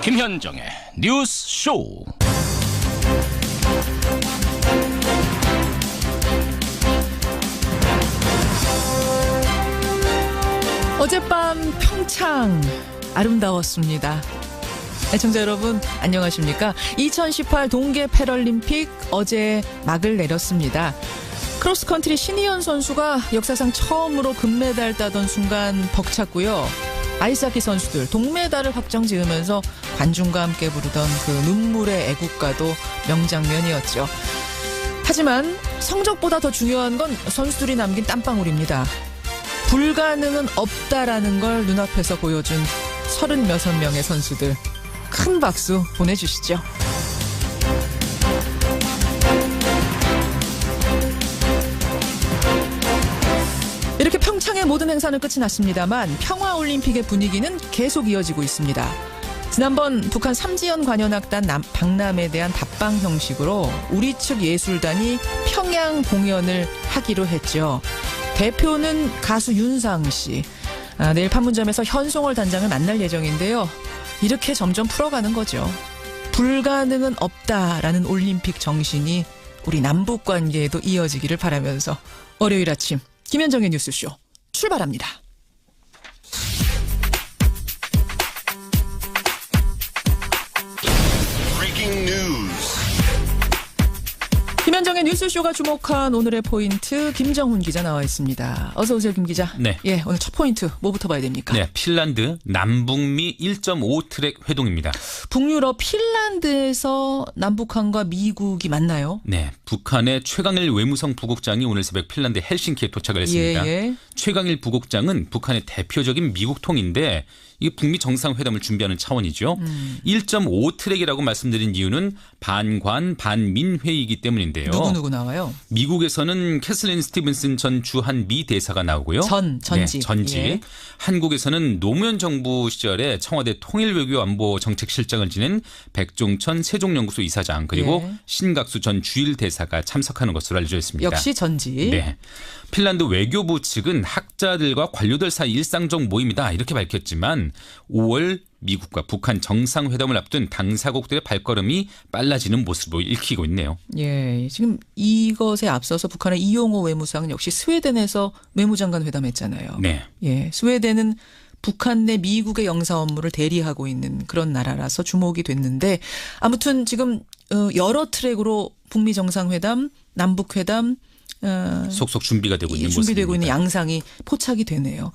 김현정의 뉴스 쇼. 어젯밤 평창 아름다웠습니다. 애청자 여러분 안녕하십니까? 2018 동계 패럴림픽 어제 막을 내렸습니다. 크로스컨트리 신희연 선수가 역사상 처음으로 금메달 따던 순간 벅찼고요. 아이스하키 선수들 동메달을 확정 지으면서 관중과 함께 부르던 그 눈물의 애국가도 명장면이었죠. 하지만 성적보다 더 중요한 건 선수들이 남긴 땀방울입니다. 불가능은 없다라는 걸 눈앞에서 보여준 36명의 선수들. 큰 박수 보내주시죠. 이렇게 평창의 모든 행사는 끝이 났습니다만 평화올림픽의 분위기는 계속 이어지고 있습니다. 지난번 북한 삼지연 관현악단 박람회에 대한 답방 형식으로 우리 측 예술단이 평양 공연을 하기로 했죠. 대표는 가수 윤상 씨. 내일 판문점에서 현송월 단장을 만날 예정인데요. 이렇게 점점 풀어가는 거죠. 불가능은 없다라는 올림픽 정신이 우리 남북 관계에도 이어지기를 바라면서 월요일 아침 김현정의 뉴스쇼 출발합니다. 김현정의 뉴스쇼가 주목한 오늘의 포인트 김정훈 기자 나와 있습니다. 어서 오세요, 김 기자. 네. 예, 오늘 첫 포인트 뭐부터 봐야 됩니까? 네, 핀란드 남북미 1.5 트랙 회동입니다. 북유럽 핀란드에서 남북한과 미국이 만나요? 네, 북한의 최강일 외무성 부국장이 오늘 새벽 핀란드 헬싱키에 도착을 했습니다. 예. 최강일 부국장은 북한의 대표적인 미국통인데 이게 북미 정상회담을 준비하는 차원이죠. 1.5 트랙이라고 말씀드린 이유는 반관 반민 회의이기 때문인데요. 누구 나와요? 미국에서는 캐슬린 스티븐슨 전 주한 미 대사가 나오고요. 전직. 네, 전직. 예. 한국에서는 노무현 정부 시절에 청와대 통일외교안보정책실장을 지낸 백종천 세종연구소 이사장 그리고 예. 신각수 전 주일 대사가 참석하는 것으로 알려져 있습니다. 역시 전직. 네. 핀란드 외교부 측은 학자들과 관료들 사이 일상적 모임이다 이렇게 밝혔지만 5월 미국과 북한 정상회담을 앞둔 당사국들의 발걸음이 빨라지는 모습으로 읽히고 있네요. 예, 지금 이것에 앞서서 북한의 이용호 외무상은 역시 스웨덴에서 외무장관 회담했잖아요. 네. 예, 스웨덴은 북한 내 미국의 영사 업무를 대리하고 있는 그런 나라라서 주목이 됐는데 아무튼 지금 여러 트랙으로 북미 정상회담, 남북회담 속속 준비가 되고 있는 준비되고 모습입니다. 있는 양상이 포착이 되네요.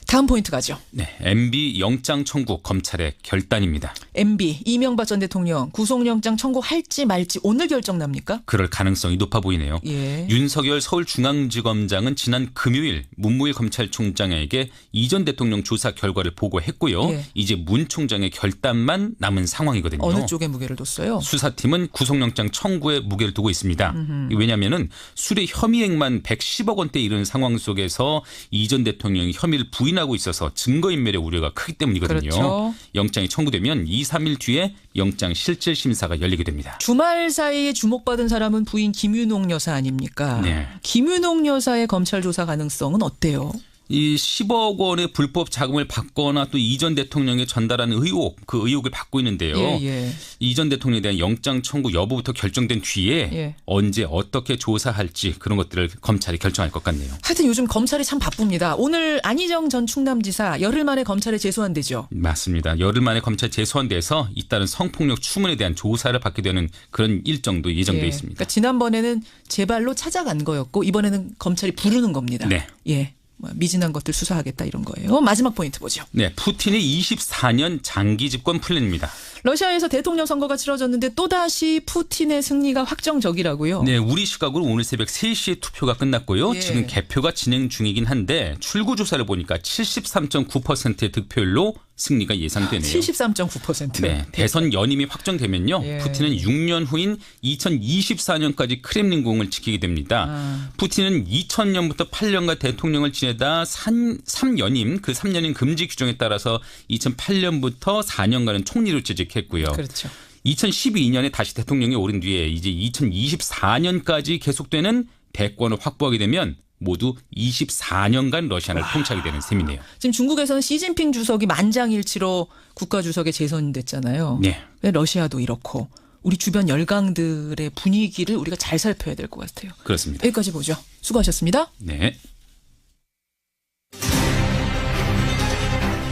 다음 포인트 가죠. 네, MB 영장 청구 검찰의 결단입니다. MB 이명박 전 대통령 구속영장 청구할지 말지 오늘 결정 납니까? 그럴 가능성이 높아 보이네요. 예. 윤석열 서울중앙지검장은 지난 금요일 문무일 검찰총장에게 이 전 대통령 조사 결과를 보고했고요. 예. 이제 문 총장의 결단만 남은 상황이거든요. 어느 쪽에 무게를 뒀어요? 수사팀은 구속영장 청구에 무게를 두고 있습니다. 왜냐하면 수뢰 혐의액만 110억 원대 이르는 상황 속에서 이 전 대통령이 혐의를 부인하고 있어서 증거인멸의 우려가 크기 때문이거든요. 그렇죠. 영장이 청구되면 2, 3일 뒤에 영장 실질 심사가 열리게 됩니다. 주말 사이에 주목받은 사람은 부인 김윤옥 여사 아닙니까? 네. 김윤옥 여사의 검찰 조사 가능성은 어때요? 이 10억 원의 불법 자금을 받거나 또 이 전 대통령에 전달한 의혹, 그 의혹을 받고 있는데요. 예. 이 전 대통령에 대한 영장 청구 여부부터 결정된 뒤에 예. 언제 어떻게 조사할지 그런 것들을 검찰이 결정할 것 같네요. 하여튼 요즘 검찰이 참 바쁩니다. 오늘 안희정 전 충남지사 열흘 만에 검찰에 재소환되죠. 맞습니다. 열흘 만에 검찰 재소환돼서 잇따른 성폭력 추문에 대한 조사를 받게 되는 그런 일정도 예정돼 있습니다. 그러니까 지난번에는 제 발로 찾아간 거였고 이번에는 검찰이 부르는 겁니다. 네. 예. 미진한 것들 수사하겠다 이런 거예요. 마지막 포인트 보죠. 네, 푸틴의 24년 장기 집권 플랜입니다. 러시아에서 대통령 선거가 치러졌는데 또다시 푸틴의 승리가 확정적이라고요. 네, 우리 시각으로 오늘 새벽 3시에 투표가 끝났고요. 예. 지금 개표가 진행 중이긴 한데 출구조사를 보니까 73.9%의 득표율로 승리가 예상되네요. 73.9%. 네, 대선 연임이 확정되면요. 예. 푸틴은 6년 후인 2024년까지 크렘린궁을 지키게 됩니다. 푸틴은 2000년부터 8년간 대통령을 지내다 3연임, 그 3년임 금지 규정에 따라서 2008년부터 4년간은 총리로 재직했고요. 그렇죠. 2012년에 다시 대통령에 오른 뒤에 이제 2024년까지 계속되는 대권을 확보하게 되면 모두 24년간 러시아를 통치하게 되는 셈이네요. 지금 중국에서는 시진핑 주석이 만장일치로 국가주석에 재선됐잖아요. 네. 러시아도 이렇고 우리 주변 열강들의 분위기를 우리가 잘 살펴야 될 것 같아요. 그렇습니다. 여기까지 보죠. 수고하셨습니다. 네.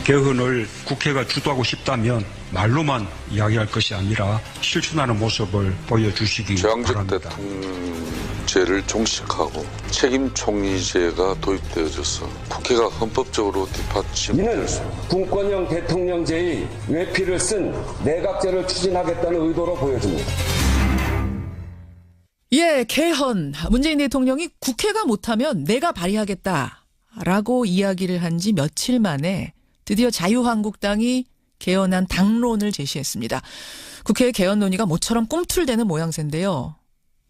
개헌을 국회가 주도하고 싶다면 말로만 이야기할 것이 아니라 실천하는 모습을 보여주시기 최강직 바랍니다. 대통령제를 종식하고 책임 총리제가 도입되어져서 국회가 헌법적으로 뒷받침될 이는 수 있습니다. 군권형 대통령제의 외피를 쓴 내각제를 추진하겠다는 의도로 보여집니다. 예, 개헌. 문재인 대통령이 국회가 못하면 내가 발의하겠다라고 이야기를 한 지 며칠 만에 드디어 자유한국당이 개헌안 당론을 제시했습니다. 국회 개헌 논의가 모처럼 꿈틀대는 모양새인데요.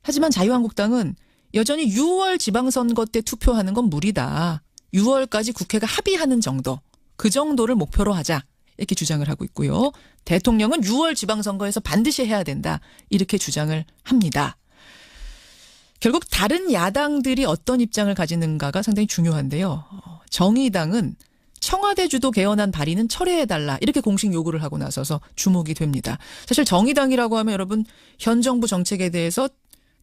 하지만 자유한국당은 여전히 6월 지방선거 때 투표하는 건 무리다. 6월까지 국회가 합의하는 정도, 그 정도를 목표로 하자 이렇게 주장을 하고 있고요. 대통령은 6월 지방선거에서 반드시 해야 된다 이렇게 주장을 합니다. 결국 다른 야당들이 어떤 입장을 가지는가가 상당히 중요한데요. 정의당은 청와대 주도 개헌안 발의는 철회해달라 이렇게 공식 요구를 하고 나서서 주목이 됩니다. 사실 정의당이라고 하면 여러분 현 정부 정책에 대해서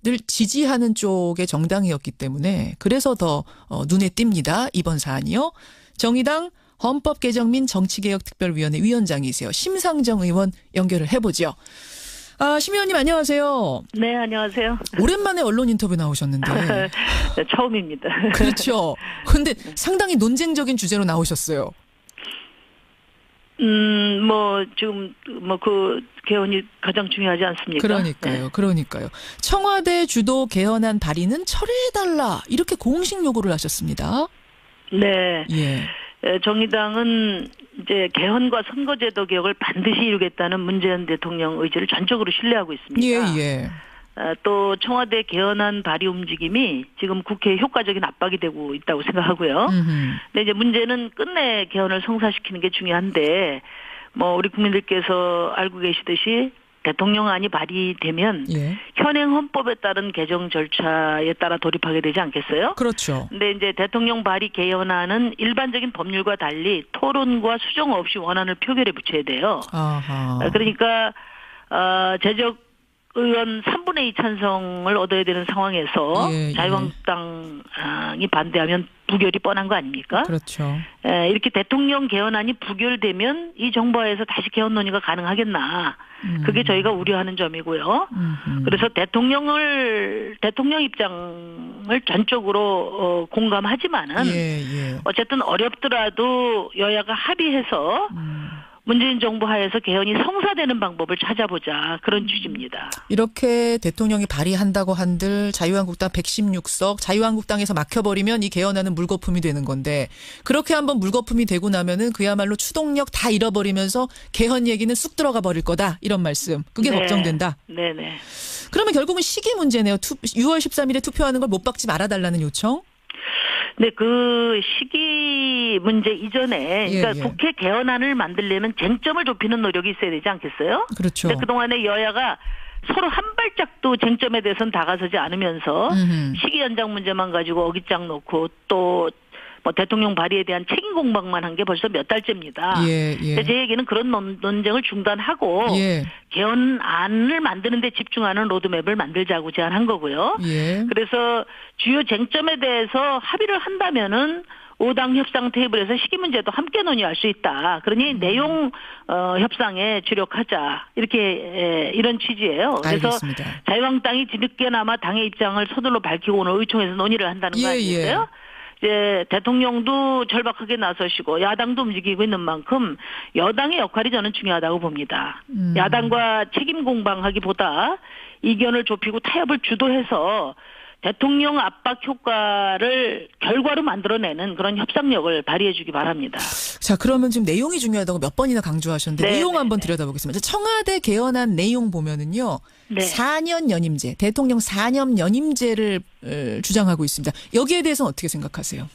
늘 지지하는 쪽의 정당이었기 때문에 그래서 더 눈에 띕니다. 이번 사안이요. 정의당 헌법개정 및 정치개혁특별위원회 위원장이세요. 심상정 의원 연결을 해보죠. 심 의원님 안녕하세요. 네, 안녕하세요. 오랜만에 언론 인터뷰 나오셨는데. 네, 처음입니다. 그렇죠. 그런데 상당히 논쟁적인 주제로 나오셨어요. 지금 그 개헌이 가장 중요하지 않습니까? 그러니까요. 청와대 주도 개헌안 발의는 철회해달라 이렇게 공식 요구를 하셨습니다. 네. 예. 정의당은 이제 개헌과 선거제도 개혁을 반드시 이루겠다는 문재인 대통령 의지를 전적으로 신뢰하고 있습니다. 예. 또 청와대 개헌안 발의 움직임이 지금 국회에 효과적인 압박이 되고 있다고 생각하고요. 근데 이제 문제는 끝내 개헌을 성사시키는 게 중요한데 우리 국민들께서 알고 계시듯이 대통령안이 발의되면 현행 헌법에 따른 개정 절차에 따라 돌입하게 되지 않겠어요? 그렇죠. 근데 이제 대통령 발의 개헌안은 일반적인 법률과 달리 토론과 수정 없이 원안을 표결에 붙여야 돼요. 아하. 그러니까 제적 의원 3분의 2 찬성을 얻어야 되는 상황에서 자유한국당이 반대하면 부결이 뻔한 거 아닙니까? 그렇죠. 이렇게 대통령 개헌안이 부결되면 이 정부하에서 다시 개헌 논의가 가능하겠나? 그게 저희가 우려하는 점이고요. 그래서 대통령 입장을 전적으로 공감하지만은 어쨌든 어렵더라도 여야가 합의해서 문재인 정부 하에서 개헌이 성사되는 방법을 찾아보자 그런 취지입니다. 이렇게 대통령이 발의한다고 한들 자유한국당 116석 자유한국당에서 막혀버리면 이 개헌안은 물거품이 되는 건데 그렇게 한번 물거품이 되고 나면은 그야말로 추동력 다 잃어버리면서 개헌 얘기는 쑥 들어가 버릴 거다 이런 말씀. 그게 걱정된다. 네네. 그러면 결국은 시기 문제네요. 6월 13일에 투표하는 걸 못 박지 말아달라는 요청? 네, 그 시기 문제 이전에 그러니까 국회 개헌안을 만들려면 쟁점을 좁히는 노력이 있어야 되지 않겠어요? 그렇죠. 근데 그동안에 여야가 서로 한 발짝도 쟁점에 대해서는 다가서지 않으면서 시기 연장 문제만 가지고 어깃장 놓고 또 대통령 발의에 대한 책임 공방만 한 게 벌써 몇 달째입니다. 제 얘기는 그런 논쟁을 중단하고 개헌안을 만드는 데 집중하는 로드맵을 만들자고 제안한 거고요. 그래서 주요 쟁점에 대해서 합의를 한다면은 5당 협상 테이블에서 시기 문제도 함께 논의할 수 있다. 그러니 내용 협상에 주력하자. 이렇게 이런 취지예요. 그래서 알겠습니다. 자유한국당이 뒤늦게나마 당의 입장을 서둘러 밝히고 오늘 의총에서 논의를 한다는 거 아니겠어요? 이제 대통령도 절박하게 나서시고 야당도 움직이고 있는 만큼 여당의 역할이 저는 중요하다고 봅니다. 야당과 책임 공방하기보다 이견을 좁히고 타협을 주도해서 대통령 압박 효과를 결과로 만들어내는 그런 협상력을 발휘해 주기 바랍니다. 자, 그러면 지금 내용이 중요하다고 몇 번이나 강조하셨는데 내용 한번 들여다보겠습니다. 청와대 개헌안 내용 보면은요. 4년 연임제, 대통령 4년 연임제를 주장하고 있습니다. 여기에 대해서는 어떻게 생각하세요?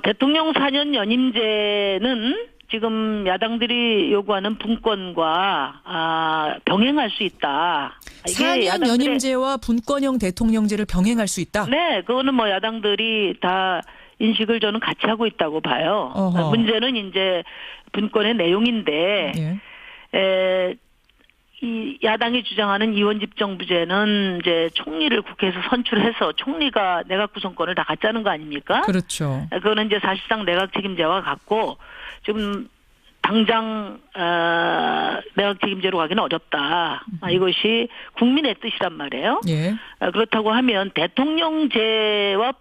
대통령 4년 연임제는 지금 야당들이 요구하는 분권과 병행할 수 있다. 이게 4년 연임제와 분권형 대통령제를 병행할 수 있다. 네, 그거는 뭐 야당들이 다 인식을 저는 같이 하고 있다고 봐요. 어허. 문제는 이제 분권의 내용인데, 이 야당이 주장하는 이원집정부제는 이제 총리를 국회에서 선출해서 총리가 내각 구성권을 다 갖자는 거 아닙니까? 그렇죠. 그거는 이제 사실상 내각 책임제와 같고 지금 당장 내각 책임제로 가기는 어렵다. 이것이 국민의 뜻이란 말이에요. 예. 그렇다고 하면 대통령제와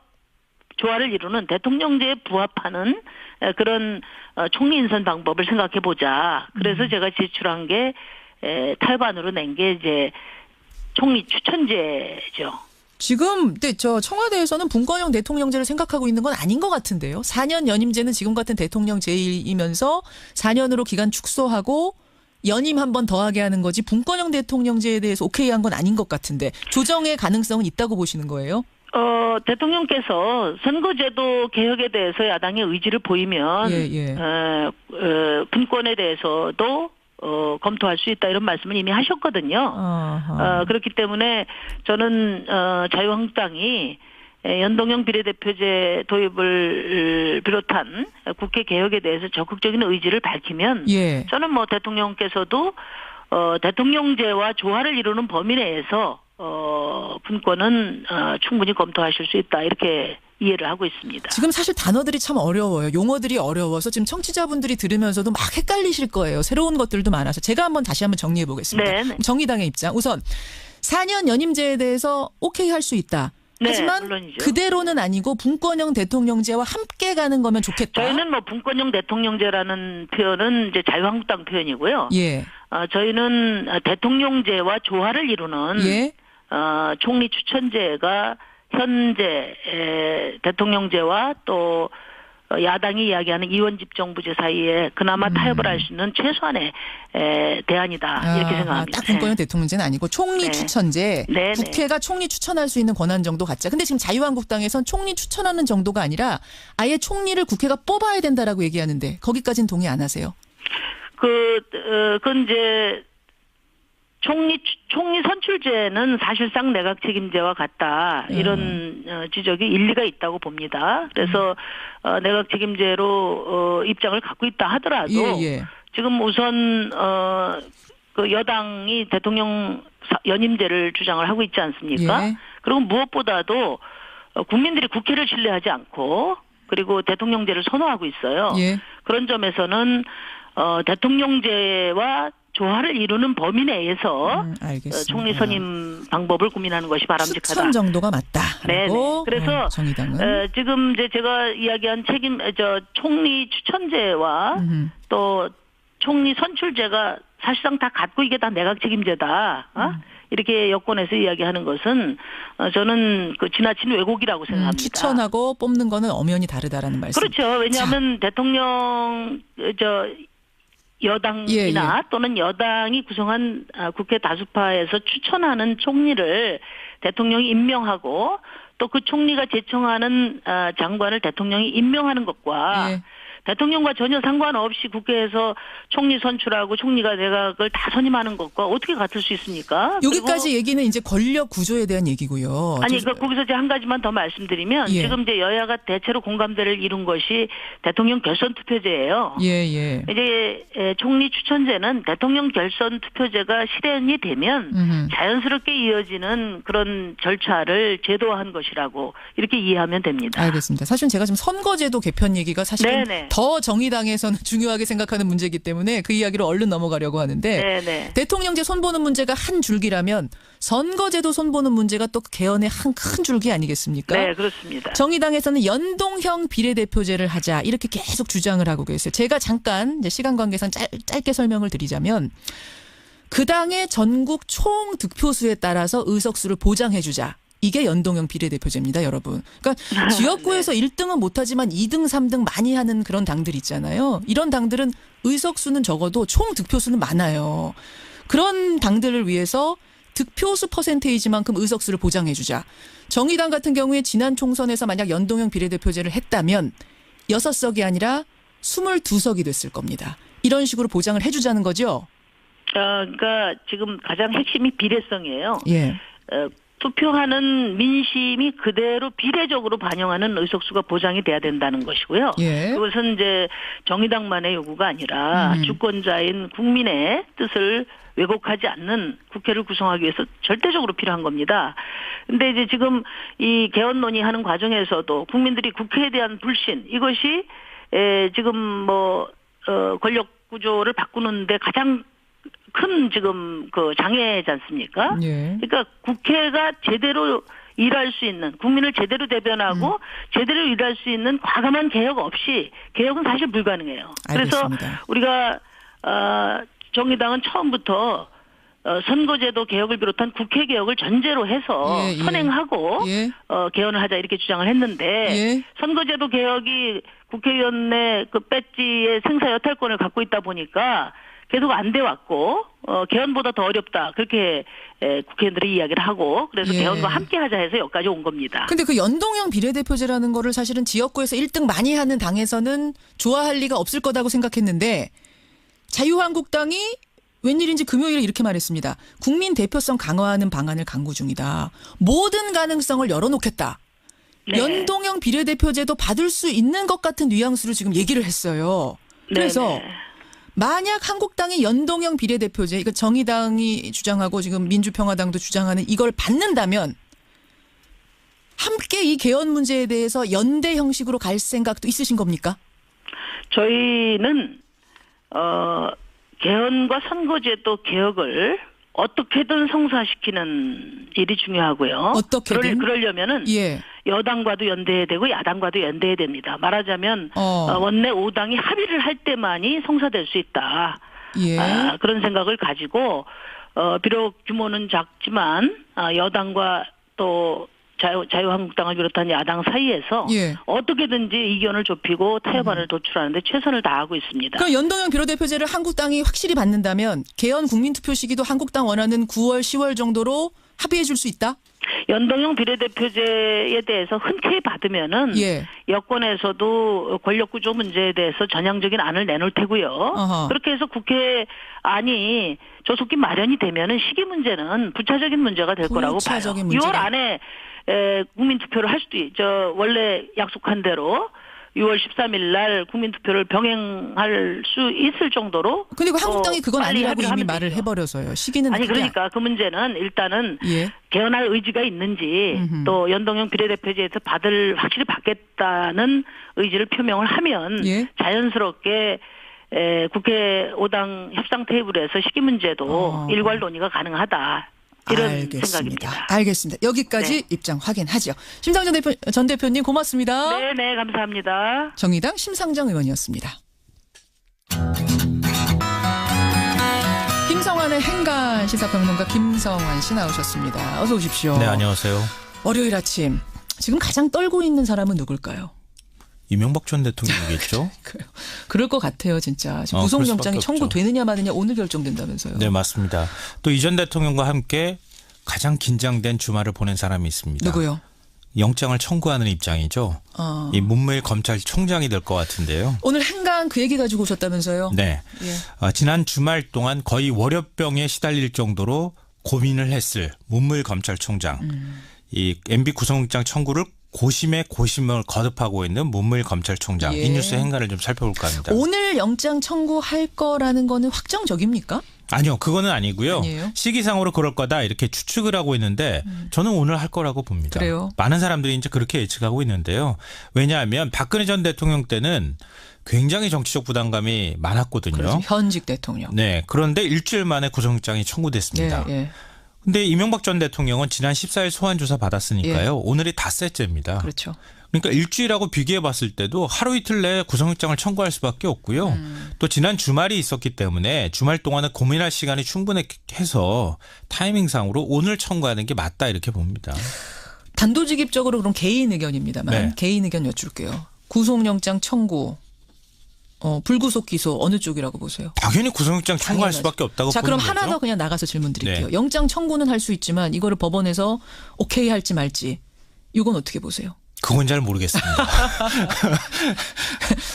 조화를 이루는 대통령제에 부합하는 그런 총리 인선 방법을 생각해 보자. 그래서 제가 제출한 게 탈반으로 낸 게 이제 총리 추천제죠. 지금 저 청와대에서는 분권형 대통령제를 생각하고 있는 건 아닌 것 같은데요. 4년 연임제는 지금 같은 대통령제이면서 4년으로 기간 축소하고 연임 한 번 더하게 하는 거지 분권형 대통령제에 대해서 오케이 한 건 아닌 것 같은데 조정의 가능성은 있다고 보시는 거예요? 대통령께서 선거제도 개혁에 대해서 야당의 의지를 보이면 분권에 대해서도 검토할 수 있다 이런 말씀을 이미 하셨거든요. 그렇기 때문에 저는 자유한국당이 연동형 비례대표제 도입을 비롯한 국회 개혁에 대해서 적극적인 의지를 밝히면 저는 뭐 대통령께서도 대통령제와 조화를 이루는 범위 내에서 분권은 충분히 검토하실 수 있다 이렇게 이해를 하고 있습니다. 지금 사실 단어들이 참 어려워요. 용어들이 어려워서 지금 청취자분들이 들으면서도 막 헷갈리실 거예요. 새로운 것들도 많아서 제가 다시 한번 정리해 보겠습니다. 네. 정의당의 입장. 우선 4년 연임제에 대해서 오케이 할 수 있다. 하지만 물론이죠. 그대로는 아니고 분권형 대통령제와 함께 가는 거면 좋겠다. 저희는 뭐 분권형 대통령제라는 표현은 이제 자유한국당 표현이고요. 저희는 대통령제와 조화를 이루는 총리 추천제가 현재 대통령제와 또 야당이 이야기하는 이원집정부제 사이에 그나마 타협을 할 수 있는 최소한의 대안이다 이렇게 생각합니다. 딱 분권형 대통령제는 아니고 총리 추천제. 네. 국회가 총리 추천할 수 있는 권한 정도 갖자. 근데 지금 자유한국당에선 총리 추천하는 정도가 아니라 아예 총리를 국회가 뽑아야 된다라고 얘기하는데 거기까지는 동의 안 하세요? 그건 이제 총리 선출제는 사실상 내각 책임제와 같다. 이런 지적이 일리가 있다고 봅니다. 그래서 내각 책임제로 입장을 갖고 있다 하더라도 지금 우선 그 여당이 대통령 연임제를 주장을 하고 있지 않습니까? 그리고 무엇보다도 국민들이 국회를 신뢰하지 않고 그리고 대통령제를 선호하고 있어요. 그런 점에서는 대통령제와 조화를 이루는 범위 내에서 총리 선임 방법을 고민하는 것이 바람직하다. 추천 정도가 맞다. 네. 그래서 정의당은 지금 이제 제가 이야기한 총리 추천제와 또 총리 선출제가 사실상 다 같고 이게 다 내각 책임제다. 이렇게 여권에서 이야기하는 것은 저는 그 지나친 왜곡이라고 생각합니다. 추천하고 뽑는 거는 엄연히 다르다라는 말씀. 그렇죠. 왜냐하면 대통령 여당이나 또는 여당이 구성한 국회 다수파에서 추천하는 총리를 대통령이 임명하고 또 그 총리가 제청하는 장관을 대통령이 임명하는 것과 대통령과 전혀 상관없이 국회에서 총리 선출하고 총리가 내각을 다 선임하는 것과 어떻게 같을 수 있습니까? 여기까지 얘기는 이제 권력 구조에 대한 얘기고요. 아니, 거기서 이제 한 가지만 더 말씀드리면 지금 이제 여야가 대체로 공감대를 이룬 것이 대통령 결선 투표제예요. 이제 총리 추천제는 대통령 결선 투표제가 실현이 되면 자연스럽게 이어지는 그런 절차를 제도화한 것이라고 이렇게 이해하면 됩니다. 알겠습니다. 사실 제가 지금 선거제도 개편 얘기가 사실은 더 정의당에서는 중요하게 생각하는 문제이기 때문에 그 이야기로 얼른 넘어가려고 하는데 대통령제 손보는 문제가 한 줄기라면 선거제도 손보는 문제가 또 개헌의 한 큰 줄기 아니겠습니까? 네, 그렇습니다. 정의당에서는 연동형 비례대표제를 하자 이렇게 계속 주장을 하고 계세요. 제가 잠깐 이제 시간 관계상 짧게 설명을 드리자면 그 당의 전국 총 득표수에 따라서 의석수를 보장해 주자. 이게 연동형 비례대표제입니다, 여러분. 그러니까 지역구에서 1등은 못하지만 2등, 3등 많이 하는 그런 당들 있잖아요. 이런 당들은 의석수는 적어도 총 득표수는 많아요. 그런 당들을 위해서 득표수 퍼센테이지만큼 의석수를 보장해 주자. 정의당 같은 경우에 지난 총선에서 만약 연동형 비례대표제를 했다면 6석이 아니라 22석이 됐을 겁니다. 이런 식으로 보장을 해주자는 거죠? 그러니까 지금 가장 핵심이 비례성이에요. 예. 투표하는 민심이 그대로 비례적으로 반영하는 의석수가 보장이 돼야 된다는 것이고요. 예. 그것은 이제 정의당만의 요구가 아니라 주권자인 국민의 뜻을 왜곡하지 않는 국회를 구성하기 위해서 절대적으로 필요한 겁니다. 근데 이제 지금 이 개헌 논의하는 과정에서도 국민들이 국회에 대한 불신, 이것이 지금 권력 구조를 바꾸는데 가장 큰 지금 그 장애지 않습니까? 예. 그러니까 국회가 제대로 일할 수 있는, 국민을 제대로 대변하고 제대로 일할 수 있는 과감한 개혁 없이 개혁은 사실 불가능해요. 알겠습니다. 그래서 우리가 정의당은 처음부터 선거제도 개혁을 비롯한 국회 개혁을 전제로 해서 예, 예. 선행하고 예. 개헌을 하자 이렇게 주장을 했는데 예. 선거제도 개혁이 국회의원 내 그 배지의 생사 여탈권을 갖고 있다 보니까 계속 안 돼 왔고 개헌보다 더 어렵다 그렇게 국회의원들이 이야기를 하고 그래서 예. 개헌과 함께 하자 해서 여기까지 온 겁니다. 근데 그 연동형 비례대표제라는 거를 사실은 지역구에서 1등 많이 하는 당에서는 좋아할 리가 없을 거라고 생각했는데 자유한국당이 웬일인지 금요일에 이렇게 말했습니다. 국민 대표성 강화하는 방안을 강구 중이다. 모든 가능성을 열어놓겠다. 네. 연동형 비례대표제도 받을 수 있는 것 같은 뉘앙스로 지금 얘기를 했어요. 그래서 네네. 만약 한국당이 연동형 비례대표제, 이거 정의당이 주장하고 지금 민주평화당도 주장하는 이걸 받는다면 함께 이 개헌 문제에 대해서 연대 형식으로 갈 생각도 있으신 겁니까? 저희는 개헌과 선거제도 개혁을 어떻게든 성사시키는 일이 중요하고요. 어떻게든? 그러려면은 예. 여당과도 연대해야 되고 야당과도 연대해야 됩니다. 말하자면 원내 5당이 합의를 할 때만이 성사될 수 있다. 예. 그런 생각을 가지고 비록 규모는 작지만 여당과 또 자유한국당을 비롯한 야당 사이에서 예. 어떻게든지 이견을 좁히고 타협안을 도출하는데 최선을 다하고 있습니다. 그럼 연동형 비례대표제를 한국당이 확실히 받는다면 개헌 국민투표 시기도 한국당 원하는 9월, 10월 정도로 합의해 줄 수 있다? 연동형 비례대표제에 대해서 흔쾌히 받으면은 예. 여권에서도 권력구조 문제에 대해서 전향적인 안을 내놓을 테고요. 어허. 그렇게 해서 국회 안이 조속히 마련이 되면은 시기 문제는 부차적인 문제가 될 거라고 봐요. 6월 안에 국민투표를 할 수도 원래 약속한 대로 6월 13일 날 국민투표를 병행할 수 있을 정도로. 근데 그 한국당이 그건 아니라고 이미 말을 되죠. 해버려서요. 시기는 아니 그게 그러니까 그 문제는 일단은 예. 개헌할 의지가 있는지 또 연동형 비례대표제에서 확실히 받겠다는 의지를 표명을 하면 예. 자연스럽게 국회 5당 협상 테이블에서 시기 문제도 일괄 논의가 가능하다. 이런 생각입니다. 알겠습니다. 여기까지 네. 입장 확인하죠. 심상정 전 대표님 고맙습니다. 네, 감사합니다. 정의당 심상정 의원이었습니다. 김성환의 행간 시사평론가 김성환 씨 나오셨습니다. 어서 오십시오. 네, 안녕하세요. 월요일 아침 지금 가장 떨고 있는 사람은 누굴까요? 이명박 전 대통령이겠죠? 그럴 것 같아요, 진짜. 지금 구속영장이 청구되느냐 마느냐 오늘 결정된다면서요. 네, 맞습니다. 또 이 전 대통령과 함께 가장 긴장된 주말을 보낸 사람이 있습니다. 누구요? 영장을 청구하는 입장이죠. 이 문무일 검찰총장이 될 것 같은데요. 오늘 행간 그 얘기 가지고 오셨다면서요? 네. 예. 지난 주말 동안 거의 월요병에 시달릴 정도로 고민을 했을 문무일 검찰총장. 이 MB 구속영장 청구를 고심에 고심을 거듭하고 있는 문무일 검찰총장. 예. 이 뉴스 행간을 좀 살펴볼까 합니다. 오늘 영장 청구할 거라는 거는 확정적입니까? 아니요. 그거는 아니고요. 아니에요? 시기상으로 그럴 거다 이렇게 추측을 하고 있는데 저는 오늘 할 거라고 봅니다. 그래요? 많은 사람들이 이제 그렇게 예측하고 있는데요. 왜냐하면 박근혜 전 대통령 때는 굉장히 정치적 부담감이 많았거든요. 그렇죠. 현직 대통령. 네. 그런데 일주일 만에 구속영장이 청구됐습니다. 예. 근데 이명박 전 대통령은 지난 14일 소환조사 받았으니까요. 예. 오늘이 닷새째입니다. 그렇죠. 그러니까 일주일하고 비교해 봤을 때도 하루 이틀 내에 구속영장을 청구할 수밖에 없고요. 또 지난 주말이 있었기 때문에 주말 동안은 고민할 시간이 충분해서 타이밍상으로 오늘 청구하는 게 맞다 이렇게 봅니다. 단도직입적으로 그럼 개인 의견입니다만 네. 개인 의견 여쭐게요. 구속영장 청구, 불구속 기소 어느 쪽이라고 보세요? 당연히 구속영장 청구할 당연하죠. 수밖에 없다고 자, 보는 그럼 거죠. 하나 더 그냥 나가서 질문 드릴게요. 네. 영장 청구는 할 수 있지만 이거를 법원에서 오케이 할지 말지 이건 어떻게 보세요? 그건 잘 모르겠습니다.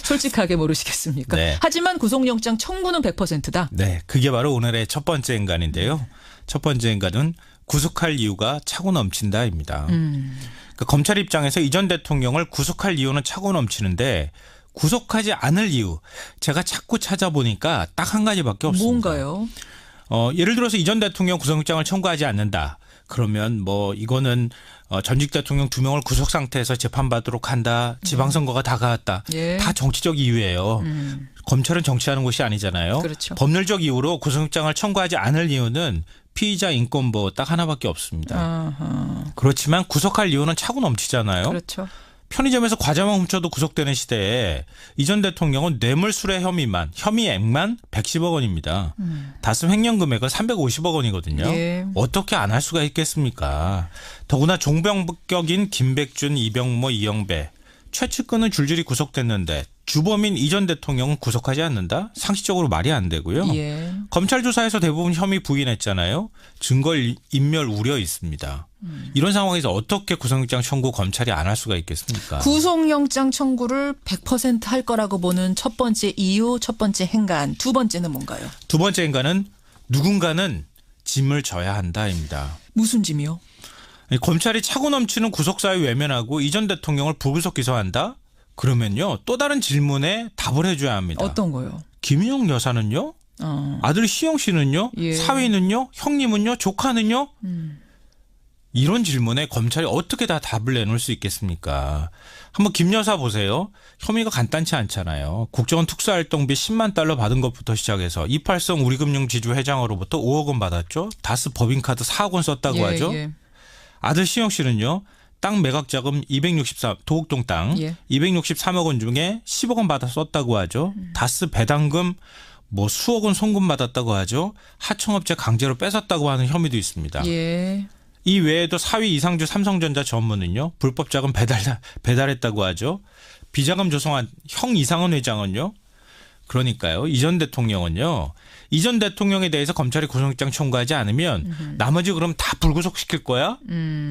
솔직하게 모르시겠습니까? 네. 하지만 구속영장 청구는 100%다. 네, 그게 바로 오늘의 첫 번째 인간인데요. 첫 번째 인간은 구속할 이유가 차고 넘친다입니다. 그러니까 검찰 입장에서 이 전 대통령을 구속할 이유는 차고 넘치는데 구속하지 않을 이유 제가 자꾸 찾아보니까 딱 한 가지밖에 없습니다. 뭔가요? 예를 들어서 이 전 대통령 구속영장을 청구하지 않는다. 그러면 뭐 이거는 전직 대통령 2명을 구속 상태에서 재판받도록 한다. 지방선거가 다가왔다. 예. 다 정치적 이유예요. 검찰은 정치하는 곳이 아니잖아요. 그렇죠. 법률적 이유로 구속영장을 청구하지 않을 이유는 피의자 인권보 딱 하나밖에 없습니다. 아하. 그렇지만 구속할 이유는 차고 넘치잖아요. 그렇죠. 편의점에서 과자만 훔쳐도 구속되는 시대에 이 전 대통령은 뇌물수뢰 혐의액만 110억 원입니다. 다스 횡령 금액은 350억 원이거든요. 예. 어떻게 안 할 수가 있겠습니까? 더구나 종병격인 김백준, 이병모, 이영배 최측근은 줄줄이 구속됐는데 주범인 이 전 대통령은 구속하지 않는다? 상식적으로 말이 안 되고요. 예. 검찰 조사에서 대부분 혐의 부인했잖아요. 증거 인멸 우려 있습니다. 이런 상황에서 어떻게 구속영장 청구 검찰이 안 할 수가 있겠습니까? 구속영장 청구를 100% 할 거라고 보는 첫 번째 이유, 첫 번째 행간, 두 번째는 뭔가요? 두 번째 인간은 누군가는 짐을 져야 한다입니다. 무슨 짐이요? 검찰이 차고 넘치는 구속사유 외면하고 이 전 대통령을 불구속 기소한다? 그러면요 또 다른 질문에 답을 해줘야 합니다. 어떤 거요? 김윤영 여사는요? 아들 시영 씨는요? 예. 사위는요? 형님은요? 조카는요? 이런 질문에 검찰이 어떻게 다 답을 내놓을 수 있겠습니까? 한번 김 여사 보세요. 혐의가 간단치 않잖아요. 국정원 특수활동비 10만 달러 받은 것부터 시작해서 이팔성 우리금융지주 회장으로부터 5억 원 받았죠. 다스 법인카드 4억 원 썼다고 예, 하죠. 예. 아들 시영 씨는요. 땅 매각 자금 263 도곡동 땅 예. 263억 원 중에 10억 원 받아 썼다고 하죠. 다스 배당금 뭐 수억 원 송금 받았다고 하죠. 하청업체 강제로 뺏었다고 하는 혐의도 있습니다. 예. 이 외에도 사위 이상주 삼성전자 전무는요. 불법 자금 배달했다고 하죠. 비자금 조성한 형 이상은 회장은요. 그러니까요. 이 전 대통령은요. 이 전 대통령에 대해서 검찰이 구속영장 청구하지 않으면 나머지 그럼 다 불구속시킬 거야?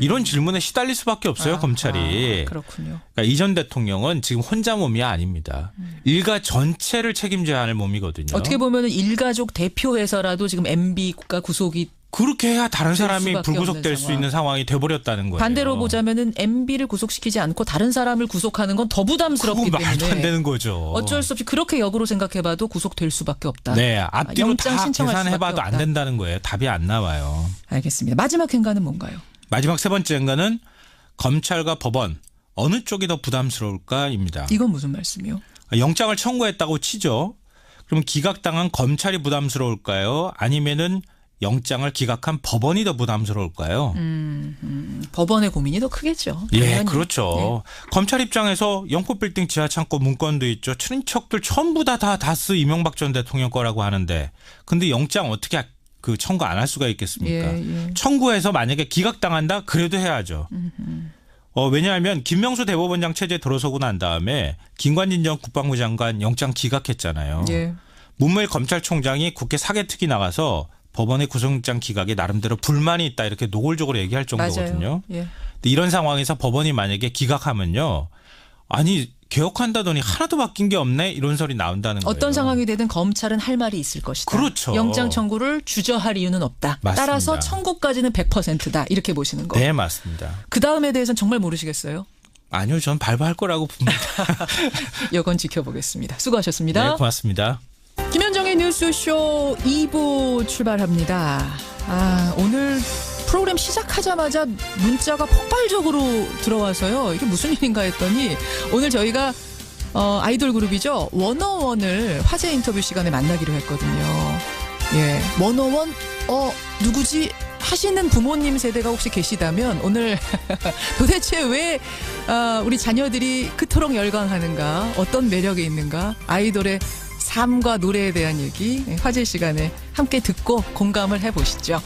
이런 질문에 시달릴 수밖에 없어요. 검찰이. 그렇군요. 그러니까 이 전 대통령은 지금 혼자 몸이 아닙니다. 일가 전체를 책임져야 하는 몸이거든요. 어떻게 보면 일가족 대표해서라도 지금 MB가 구속이 그렇게 해야 다른 사람이 수밖에 불구속될 없는 수 상황. 있는 상황이 돼버렸다는 거예요. 반대로 보자면은 MB를 구속시키지 않고 다른 사람을 구속하는 건 더 부담스럽기 그거 말도 안 때문에 되는 거죠. 어쩔 수 없이 그렇게 역으로 생각해봐도 구속될 수밖에 없다. 네, 앞뒤로 영장 다 신청할 계산해봐도 수밖에 안 없다. 된다는 거예요. 답이 안 나와요. 알겠습니다. 마지막 행간은 뭔가요? 마지막 세 번째 인간은 검찰과 법원 어느 쪽이 더 부담스러울까입니다. 이건 무슨 말씀이요? 영장을 청구했다고 치죠. 그럼 기각당한 검찰이 부담스러울까요? 아니면은 영장을 기각한 법원이 더 부담스러울까요? 법원의 고민이 더 크겠죠. 예, 당연히. 그렇죠. 검찰 입장에서 영포빌딩 지하창고 문건도 있죠. 친인척들 전부 다 다스 이명박 전 대통령 거라고 하는데 근데 영장 어떻게 그 청구 안 할 수가 있겠습니까? 예. 청구해서 만약에 기각당한다? 그래도 해야죠. 왜냐하면 김명수 대법원장 체제 들어서고 난 다음에 김관진 전 국방부 장관 영장 기각했잖아요. 예. 문무일 검찰총장이 국회 사개특위 나가서 법원의 구속영장 기각에 나름대로 불만이 있다 이렇게 노골적으로 얘기할 정도거든요. 맞아요. 예. 근데 이런 상황에서 법원이 만약에 기각하면요. 아니 개혁한다더니 하나도 바뀐 게 없네 이런 소리 나온다는 거예요. 어떤 상황이 되든 검찰은 할 말이 있을 것이다. 그렇죠. 영장 청구를 주저할 이유는 없다. 맞습니다. 따라서 청구까지는 100%다. 이렇게 보시는 거. 네 맞습니다. 그 다음에 대해서는 정말 모르시겠어요? 아니요. 전 발부할 거라고 봅니다. 여건 지켜보겠습니다. 수고하셨습니다. 네 고맙습니다. 김현정의 뉴스쇼 2부 출발합니다. 오늘 프로그램 시작하자마자 문자가 폭발적으로 들어와서요. 이게 무슨 일인가 했더니 오늘 저희가 아이돌 그룹이죠. 워너원을 화제 인터뷰 시간에 만나기로 했거든요. 예, 워너원 누구지? 하시는 부모님 세대가 혹시 계시다면 오늘 도대체 왜 우리 자녀들이 그토록 열광하는가? 어떤 매력이 있는가? 아이돌의 삶과 노래에 대한 얘기 화제 시간에 함께 듣고 공감을 해보시죠.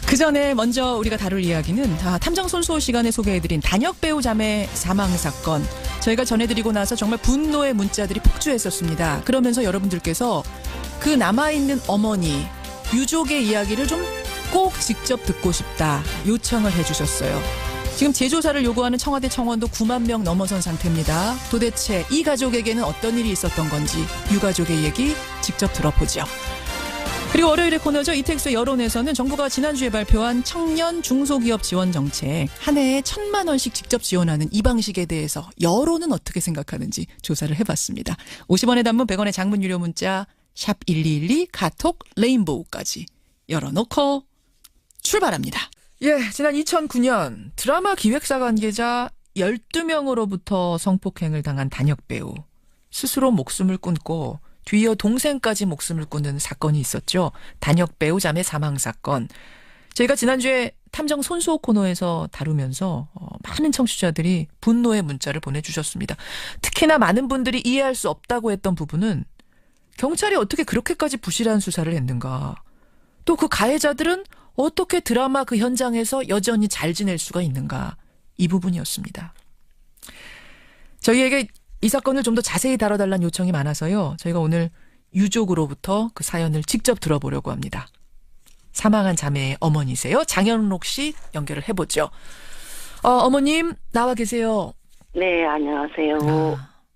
그 전에 먼저 우리가 다룰 이야기는 탐정 손수호 시간에 소개해드린 단역 배우 자매 사망 사건. 저희가 전해드리고 나서 정말 분노의 문자들이 폭주했었습니다. 그러면서 여러분들께서 그 남아있는 어머니, 유족의 이야기를 좀 꼭 직접 듣고 싶다 요청을 해주셨어요. 지금 재조사를 요구하는 청와대 청원도 9만 명 넘어선 상태입니다. 도대체 이 가족에게는 어떤 일이 있었던 건지 유가족의 얘기 직접 들어보죠. 그리고 월요일의 코너죠. 이택수의 여론에서는 정부가 지난주에 발표한 청년 중소기업 지원 정책 한 해에 1,000만 원씩 직접 지원하는 이 방식에 대해서 여론은 어떻게 생각하는지 조사를 해봤습니다. 50원의 단문 100원의 장문 유료 문자 샵 1212 카톡 레인보우까지 열어놓고 출발합니다. 예, 지난 2009년 드라마 기획사 관계자 12명으로부터 성폭행을 당한 단역 배우. 스스로 목숨을 끊고 뒤이어 동생까지 목숨을 끊는 사건이 있었죠. 단역 배우 자매 사망 사건. 저희가 지난주에 탐정 손수호 코너에서 다루면서 많은 청취자들이 분노의 문자를 보내주셨습니다. 특히나 많은 분들이 이해할 수 없다고 했던 부분은 경찰이 어떻게 그렇게까지 부실한 수사를 했는가. 또 그 가해자들은 어떻게 드라마 그 현장에서 여전히 잘 지낼 수가 있는가. 이 부분이었습니다. 저희에게 이 사건을 좀 더 자세히 다뤄달라는 요청이 많아서요. 저희가 오늘 유족으로부터 그 사연을 직접 들어보려고 합니다. 사망한 자매의 어머니세요. 장현록 씨 연결을 해보죠. 어머님 나와 계세요. 네, 안녕하세요.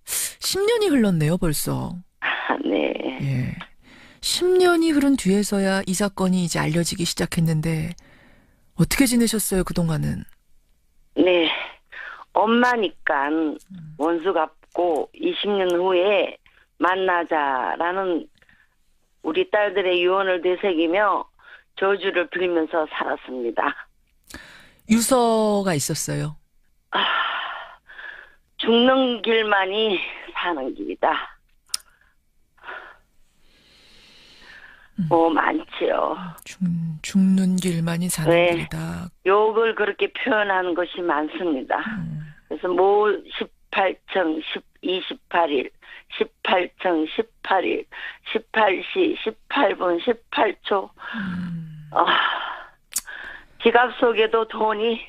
10년이 흘렀네요 벌써. 네. 예. 10년이 흐른 뒤에서야 이 사건이 이제 알려지기 시작했는데 어떻게 지내셨어요 그동안은? 네. 엄마니까 원수 갚고 20년 후에 만나자라는 우리 딸들의 유언을 되새기며 저주를 빌면서 살았습니다. 유서가 있었어요. 죽는 길만이 사는 길이다. 많지요. 죽는 길만이 사는 네. 길이다. 욕을 그렇게 표현하는 것이 많습니다. 그래서 18청 28일, 18청 18일, 18시 18분 18초. 지갑 속에도 돈이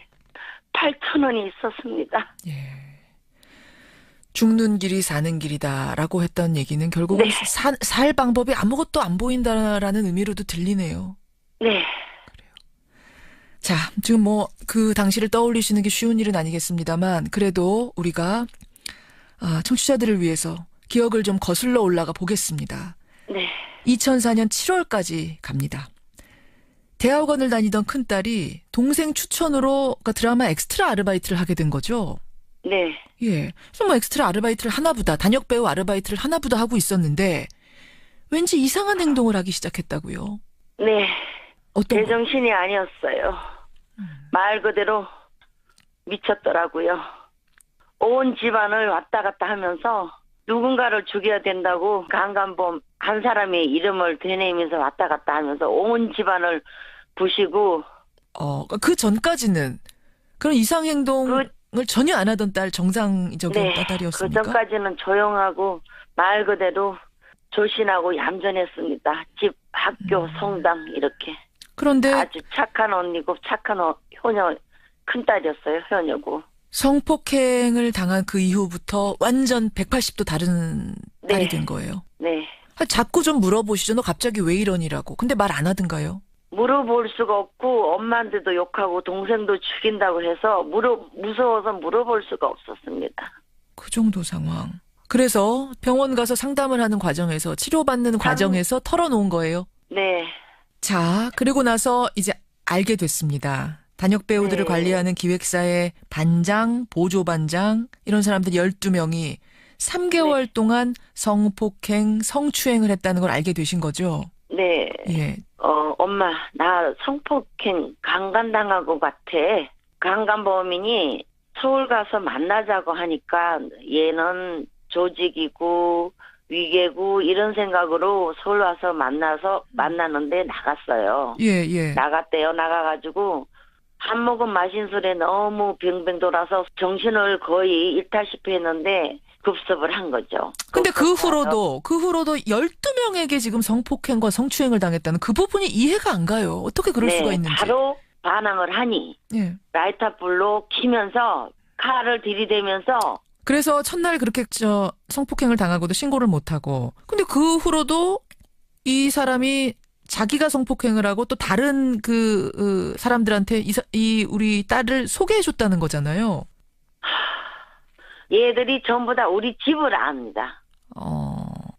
8,000원이 있었습니다. 예. 죽는 길이 사는 길이다라고 했던 얘기는 결국은 네. 살 방법이 아무것도 안 보인다라는 의미로도 들리네요. 네. 자, 지금 그 당시를 떠올리시는 게 쉬운 일은 아니겠습니다만 그래도 우리가 청취자들을 위해서 기억을 좀 거슬러 올라가 보겠습니다. 네. 2004년 7월까지 갑니다. 대학원을 다니던 큰딸이 동생 추천으로 드라마 엑스트라 아르바이트를 하게 된 거죠. 네. 예. 그래서 엑스트라 아르바이트를 하나보다, 단역 배우 아르바이트를 하나보다 하고 있었는데 왠지 이상한 행동을 하기 시작했다고요. 네. 어떤 제정신이 아니었어요. 말 그대로 미쳤더라고요. 온 집안을 왔다 갔다 하면서 누군가를 죽여야 된다고 강간범 한 사람의 이름을 되뇌면서 왔다 갔다 하면서 온 집안을 부시고. 그 전까지는 그런 이상 행동을 전혀 안 하던 딸, 정상적인 네, 딸이었습니까? 그 전까지는 조용하고 말 그대로 조신하고 얌전했습니다. 집, 학교, 성당 이렇게. 그런데 아주 착한 언니고 착한 효녀, 큰딸이었어요. 효녀고. 성폭행을 당한 그 이후부터 완전 180도 다른 딸이 된 거예요. 네. 자꾸 좀 물어보시죠. 너 갑자기 왜 이러니라고. 근데 말 안 하던가요? 물어볼 수가 없고 엄마한테도 욕하고 동생도 죽인다고 해서 무서워서 물어볼 수가 없었습니다. 그 정도 상황. 그래서 병원 가서 상담을 하는 과정에서 치료받는 과정에서 털어놓은 거예요? 네. 자, 그리고 나서 이제 알게 됐습니다. 단역 배우들을 네. 관리하는 기획사의 반장, 보조반장 이런 사람들 12명이 3개월 네. 동안 성폭행, 성추행을 했다는 걸 알게 되신 거죠? 네. 예. 엄마, 나 성폭행 강간당하고 같아. 강간범인이 서울 가서 만나자고 하니까 얘는 조직이고 위계고 이런 생각으로 서울 와서 만나는데 나갔어요. 예, 예. 나갔대요. 나가가지고 한 모금 마신 술에 너무 뱅뱅 돌아서 정신을 거의 잃다시피 했는데 급습을 한 거죠. 근데 그 후로도 12명에게 지금 성폭행과 성추행을 당했다는 그 부분이 이해가 안 가요. 어떻게 그럴 네, 수가 있는지. 바로 반항을 하니 예. 라이터 불로 키면서 칼을 들이대면서 그래서 첫날 그렇게 성폭행을 당하고도 신고를 못 하고 근데 그 후로도 이 사람이 자기가 성폭행을 하고 또 다른 사람들한테 이 우리 딸을 소개해줬다는 거잖아요. 얘들이 전부 다 우리 집을 압니다.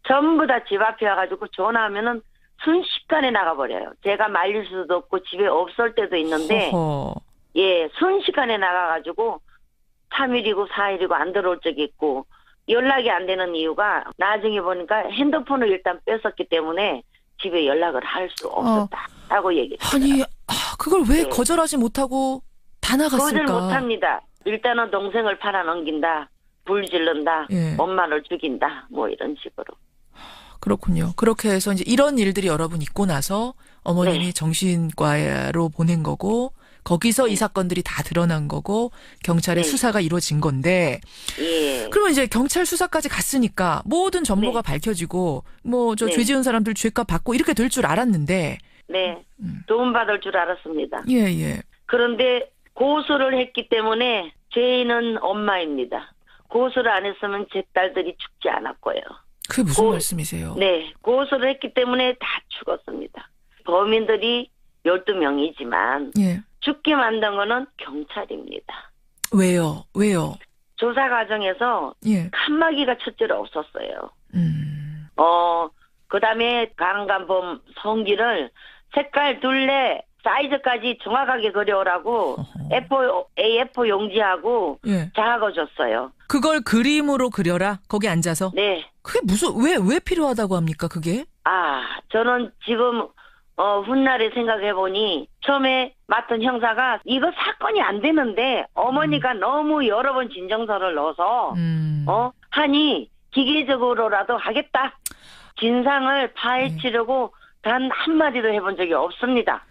전부 다 집 앞에 와가지고 전화하면은 순식간에 나가버려요. 제가 말릴 수도 없고 집에 없을 때도 있는데, 허허. 예, 순식간에 나가가지고 3일이고 4일이고 안 들어올 적이 있고, 연락이 안 되는 이유가 나중에 보니까 핸드폰을 일단 뺐었기 때문에 집에 연락을 할 수 없었다고 얘기했어요. 아니, 그걸 왜 네. 거절하지 못하고 다 나갔을까? 거절 못합니다. 일단은 동생을 팔아넘긴다, 불 지른다, 예. 엄마를 죽인다, 뭐 이런 식으로. 그렇군요. 그렇게 해서 이제 이런 일들이 여러 번 있고 나서 어머님이 네. 정신과로 보낸 거고 거기서 이 사건들이 다 드러난 거고 경찰의 네. 수사가 이루어진 건데 예. 그러면 이제 경찰 수사까지 갔으니까 모든 정보가 네. 밝혀지고 뭐 저 네. 죄 지은 사람들 죄값 받고 이렇게 될 줄 알았는데 네. 도움받을 줄 알았습니다. 예. 그런데 고소를 했기 때문에 죄인은 엄마입니다. 고소를 안 했으면 제 딸들이 죽지 않았고요. 그게 무슨 말씀이세요? 네. 고소를 했기 때문에 다 죽었습니다. 범인들이 12명이지만 예. 죽게 만든 거는 경찰입니다. 왜요? 조사 과정에서 예. 칸막이가 첫째로 없었어요. 그다음에 강간범 성기를 색깔, 둘레, 사이즈까지 정확하게 그려오라고 A4 용지하고 예. 작아줬어요. 그걸 그림으로 그려라. 거기 앉아서. 네. 그게 무슨 왜 필요하다고 합니까? 그게? 저는 지금 훗날에 생각해보니 처음에 맡은 형사가 이거 사건이 안 되는데 어머니가 너무 여러 번 진정서를 넣어서 하니 기계적으로라도 하겠다. 진상을 파헤치려고 단 한마디도 해본 적이 없습니다.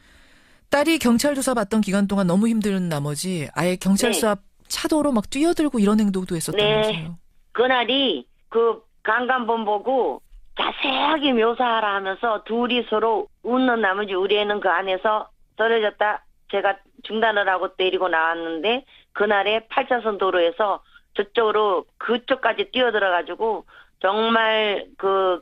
딸이 경찰 조사 받던 기간 동안 너무 힘든 나머지 아예 경찰서 네. 앞 차도로 막 뛰어들고 이런 행동도 했었다면서요. 네. 그날이 그 강간범 보고 자세하게 묘사하라 하면서 둘이 서로 웃는 나머지 우리 애는 그 안에서 떨어졌다. 제가 중단을 하고 데리고 나왔는데 그날에 8차선 도로에서 저쪽으로 그쪽까지 뛰어들어가지고 정말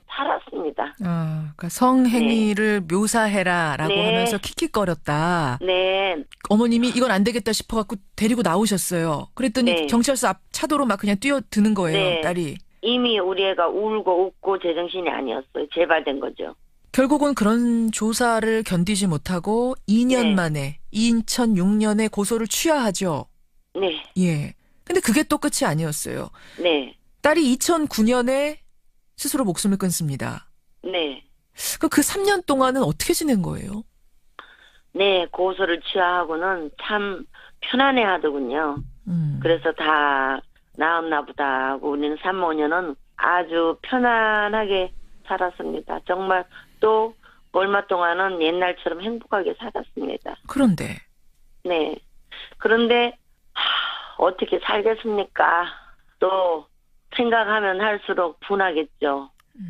살았습니다. 그러니까 성행위를 묘사해라라고 네. 하면서 킥킥거렸다. 네. 어머님이 이건 안 되겠다 싶어갖고 데리고 나오셨어요. 그랬더니 네. 경찰서 앞 차도로 막 그냥 뛰어드는 거예요. 네. 딸이. 이미 우리 애가 울고 웃고 제정신이 아니었어요. 재발된 거죠. 결국은 그런 조사를 견디지 못하고 2년 네. 만에 2006년에 고소를 취하하죠. 네. 예. 근데 그게 또 끝이 아니었어요. 네. 딸이 2009년에 스스로 목숨을 끊습니다. 네. 그 3년 동안은 어떻게 지낸 거예요? 네. 고소를 취하하고는 참 편안해 하더군요. 그래서 다 나았나 보다 하고 우리는 3, 5년은 아주 편안하게 살았습니다. 정말 또 얼마 동안은 옛날처럼 행복하게 살았습니다. 그런데 네. 그런데 어떻게 살겠습니까? 또 생각하면 할수록 분하겠죠.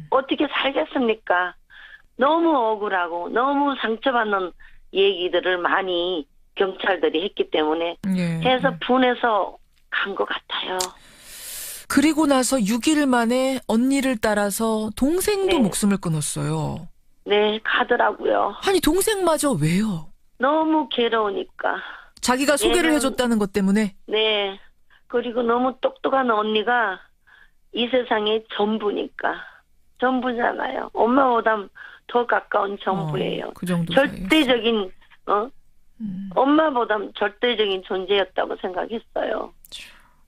어떻게 살겠습니까? 너무 억울하고 너무 상처받는 얘기들을 많이 경찰들이 했기 때문에 해서 분해서 간 것 같아요. 그리고 나서 6일 만에 언니를 따라서 동생도 네. 목숨을 끊었어요. 네, 가더라고요. 아니 동생마저 왜요? 너무 괴로우니까. 자기가 소개를 얘는- 해줬다는 것 때문에? 네. 그리고 너무 똑똑한 언니가 이 세상의 전부니까. 전부잖아요. 엄마보다 더 가까운 전부예요. 그 정도 절대적인, 엄마보다 절대적인 존재였다고 생각했어요.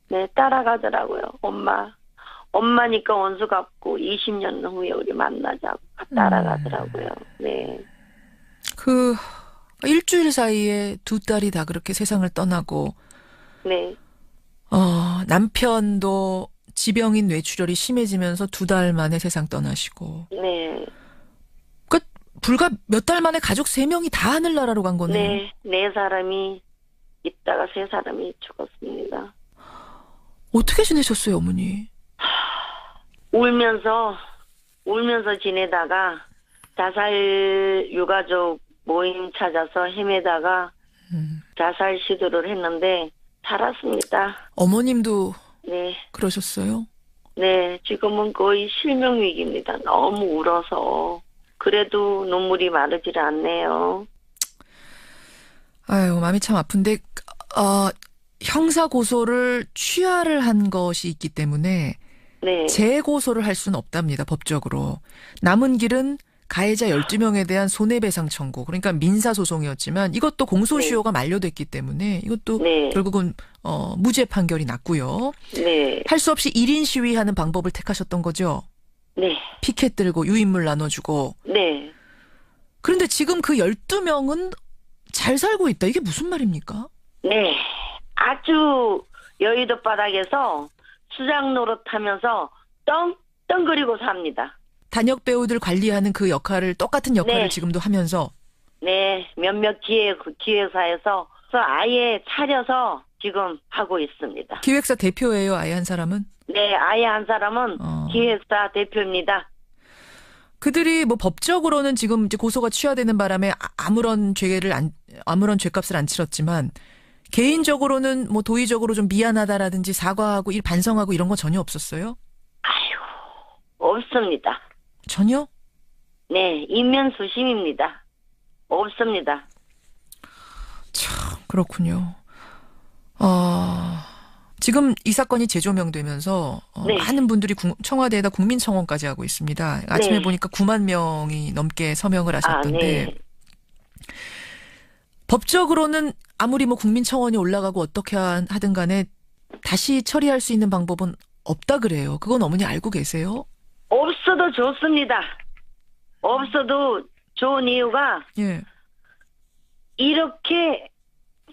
네, 따라가더라고요. 엄마니까 원수 같고 20년 후에 우리 만나자고 따라가더라고요. 네. 그 일주일 사이에 두 딸이 다 그렇게 세상을 떠나고 네. 남편도 지병인 뇌출혈이 심해지면서 2달 만에 세상 떠나시고 네. 불과 몇 달 만에 가족 3명이 다 하늘나라로 간 거네요. 네. 4사람이 있다가 3사람이 죽었습니다. 어떻게 지내셨어요, 어머니? 울면서 지내다가 자살 유가족 모임 찾아서 헤매다가 자살 시도를 했는데 살았습니다. 어머님도 네. 그러셨어요? 네. 지금은 거의 실명위기입니다. 너무 울어서. 그래도 눈물이 마르질 않네요. 아유, 마음이 참 아픈데 형사 고소를 취하를 한 것이 있기 때문에 네. 재고소를 할 수는 없답니다. 법적으로. 남은 길은 가해자 12명에 대한 손해배상 청구. 그러니까 민사소송이었지만 이것도 공소시효가 만료됐기 때문에 이것도 네. 결국은 무죄 판결이 났고요. 네. 할 수 없이 1인 시위하는 방법을 택하셨던 거죠. 네. 피켓 들고 유인물 나눠주고. 네. 그런데 지금 그 12명은 잘 살고 있다. 이게 무슨 말입니까? 네. 아주 여의도 바닥에서 수장 노릇하면서 떵떵거리고 삽니다. 단역 배우들 관리하는 그 역할을 똑같은 역할을 네. 지금도 하면서. 네. 몇몇 기획사에서 아예 차려서 지금 하고 있습니다. 기획사 대표예요, 아예 한 사람은? 네. 아예 한 사람은 기획사 대표입니다. 그들이 뭐 법적으로는 지금 이제 고소가 취하되는 바람에 아무런 죄값을 안 치렀지만 개인적으로는 뭐 도의적으로 좀 미안하다라든지 사과하고 반성하고 이런 거 전혀 없었어요? 아유, 없습니다. 전혀? 네, 인면수심입니다. 없습니다. 참 그렇군요. 지금 이 사건이 재조명되면서 네. 많은 분들이 청와대에다 국민청원까지 하고 있습니다. 아침에 네. 보니까 9만 명이 넘게 서명을 하셨던데 네. 법적으로는 아무리 뭐 국민청원이 올라가고 어떻게 하든 간에 다시 처리할 수 있는 방법은 없다 그래요. 그건 어머니 알고 계세요? 없어도 좋습니다. 없어도 좋은 이유가 예. 이렇게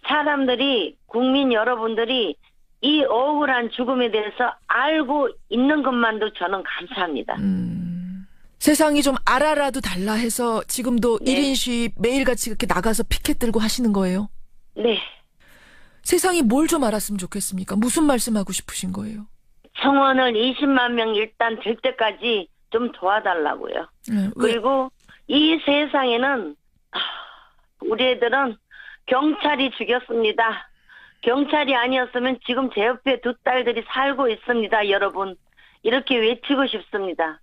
사람들이 국민 여러분들이 이 억울한 죽음에 대해서 알고 있는 것만도 저는 감사합니다. 세상이 좀 알아라도 달라 해서 지금도 네. 1인 시위 매일같이 그렇게 나가서 피켓 들고 하시는 거예요? 네. 세상이 뭘 좀 알았으면 좋겠습니까? 무슨 말씀하고 싶으신 거예요? 청원을 20만 명 일단 될 때까지 좀 도와달라고요. 왜? 그리고 이 세상에는 우리 애들은 경찰이 죽였습니다. 경찰이 아니었으면 지금 제 옆에 두 딸들이 살고 있습니다. 여러분. 이렇게 외치고 싶습니다.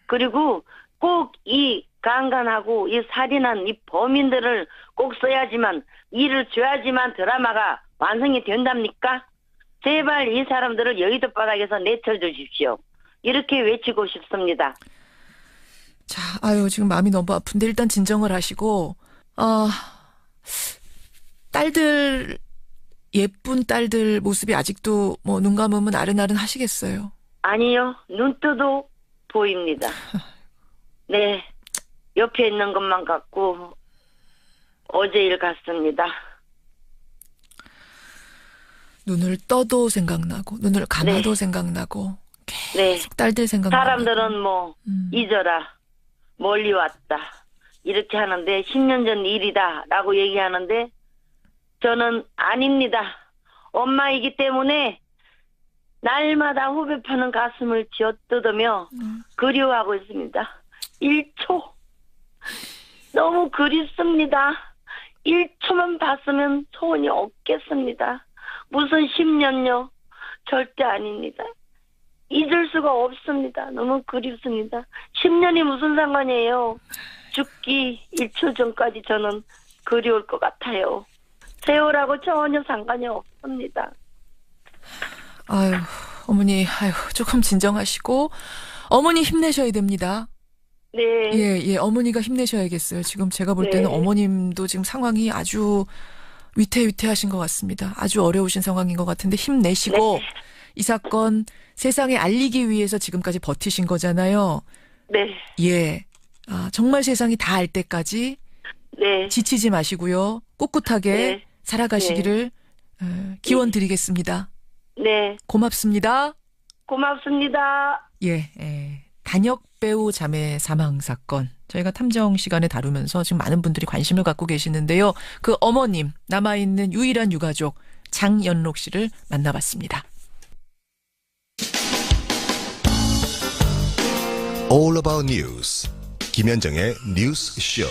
그리고 꼭 이 강간하고 이 살인한 이 범인들을 꼭 써야지만 일을 줘야지만 드라마가 완성이 된답니까? 제발 이 사람들을 여의도 바닥에서 내쳐 주십시오. 이렇게 외치고 싶습니다. 자, 아유, 지금 마음이 너무 아픈데 일단 진정을 하시고, 딸들, 예쁜 딸들 모습이 아직도 뭐 눈 감으면 아른아른 하시겠어요? 아니요. 눈 떠도 보입니다. 네. 옆에 있는 것만 갖고 어제 일 갔습니다. 눈을 떠도 생각나고, 눈을 감아도 네. 생각나고, 계속 네. 딸들 생각나고. 사람들은 뭐 잊어라. 멀리 왔다. 이렇게 하는데 10년 전 일이다 라고 얘기하는데 저는 아닙니다. 엄마이기 때문에 날마다 후배 파는 가슴을 쥐어뜯으며 그리워하고 있습니다. 1초. 너무 그립습니다. 1초만 봤으면 소원이 없겠습니다. 무슨 10년요. 절대 아닙니다. 잊을 수가 없습니다. 너무 그립습니다. 10년이 무슨 상관이에요. 죽기 1초 전까지 저는 그리울 것 같아요. 세월하고 전혀 상관이 없습니다. 아유, 어머니, 아유, 조금 진정하시고, 어머니 힘내셔야 됩니다. 네. 예, 어머니가 힘내셔야겠어요. 지금 제가 볼 때는 네. 어머님도 지금 상황이 아주 위태위태하신 것 같습니다. 아주 어려우신 상황인 것 같은데 힘내시고, 네. 이 사건 세상에 알리기 위해서 지금까지 버티신 거잖아요. 네. 예. 정말 세상이 다 알 때까지 네. 지치지 마시고요. 꿋꿋하게 네. 살아가시기를 기원 드리겠습니다. 네. 고맙습니다. 고맙습니다. 예, 단역 배우 자매 사망 사건. 저희가 탐정 시간에 다루면서 지금 많은 분들이 관심을 갖고 계시는데요. 그 어머님, 남아있는 유일한 유가족 장연록 씨를 만나봤습니다. All About News 김현정의 뉴스 쇼.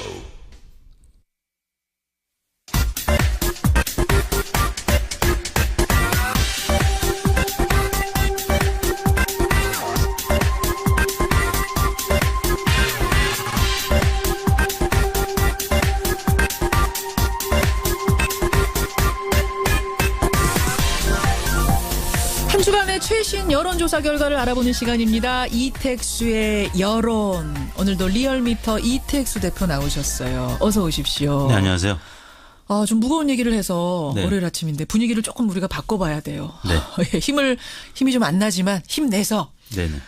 최신 여론조사 결과를 알아보는 시간입니다. 이택수의 여론. 오늘도 리얼미터 이택수 대표 나오셨어요. 어서 오십시오. 네, 안녕하세요. 좀 무거운 얘기를 해서 네. 월요일 아침인데 분위기를 조금 우리가 바꿔봐야 돼요. 네. 힘이 좀 안 나지만 힘내서. 네네.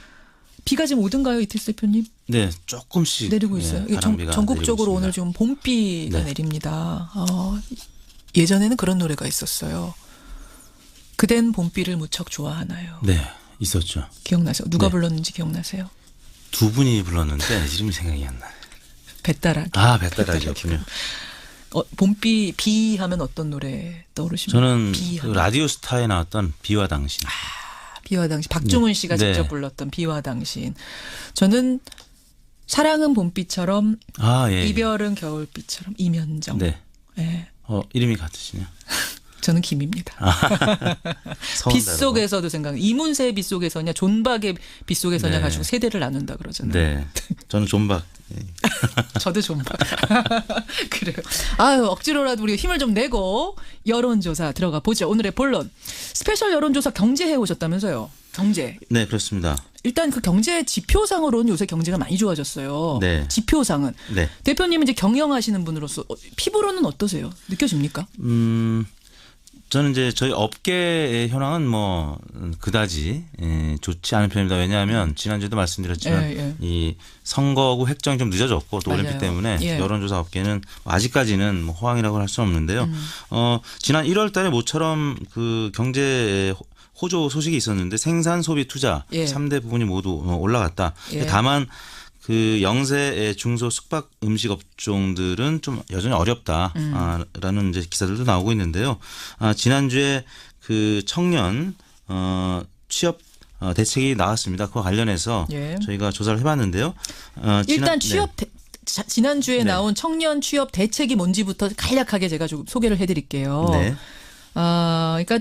비가 지금 오던가요, 이택수 대표님? 네, 조금씩 내리고 있어요. 네, 바람비가 전국적으로 내리고 오늘 좀 봄비가 네. 내립니다. 예전에는 그런 노래가 있었어요. 그댄 봄비를 무척 좋아하나요? 네, 있었죠. 기억나세요? 누가 네. 불렀는지 기억나세요? 두 분이 불렀는데 이름이 생각이 안 나요. 배따라기. 배따라기였군요. 봄비 비 하면 어떤 노래 떠오르십니까? 저는 비 그 하면. 라디오스타에 나왔던 비와 당신. 비와 당신. 박중훈 씨가 네. 직접 불렀던 비와 당신. 저는 사랑은 봄비처럼 예. 이별은 겨울비처럼 이면정. 네. 예. 이름이 같으시네요. 저는 김입니다. 빗속에서도 생각나. 이문세의 빗속에서냐 존박의 빗속에서냐 네. 가지고 세대를 나눈다 그러잖아요. 네. 저는 존박. 저도 존박. 그래요. 억지로라도 우리 힘을 좀 내고 여론조사 들어가 보죠. 오늘의 본론. 스페셜 여론조사 경제해 오셨다면서요. 경제. 네, 그렇습니다. 일단 그 경제 지표상으로는 요새 경제가 많이 좋아졌어요. 네. 지표상은. 네. 대표님은 이제 경영하시는 분으로서 피부로는 어떠세요? 느껴집니까? 저는 이제 저희 업계의 현황은 뭐 그다지 좋지 않은 편입니다. 왜냐하면 지난주에도 말씀드렸지만 이 선거구 획정이 좀 늦어졌고 또 올림픽 때문에 여론조사 업계는 아직까지는 뭐 호황이라고 할 수는 없는데요. 지난 1월 달에 모처럼 그 경제 호조 소식이 있었는데 생산, 소비, 투자 3대 부분이 모두 올라갔다. 다만 그 영세 중소 숙박 음식 업종들은 좀 여전히 어렵다라는 이제 기사들도 나오고 있는데요. 지난주에 그 청년 취업 대책이 나왔습니다. 그와 관련해서 저희가 조사를 해봤는데요. 일단 지난주에 나온 청년 취업 대책이 뭔지부터 간략하게 제가 좀 소개를 해드릴게요. 네. 그러니까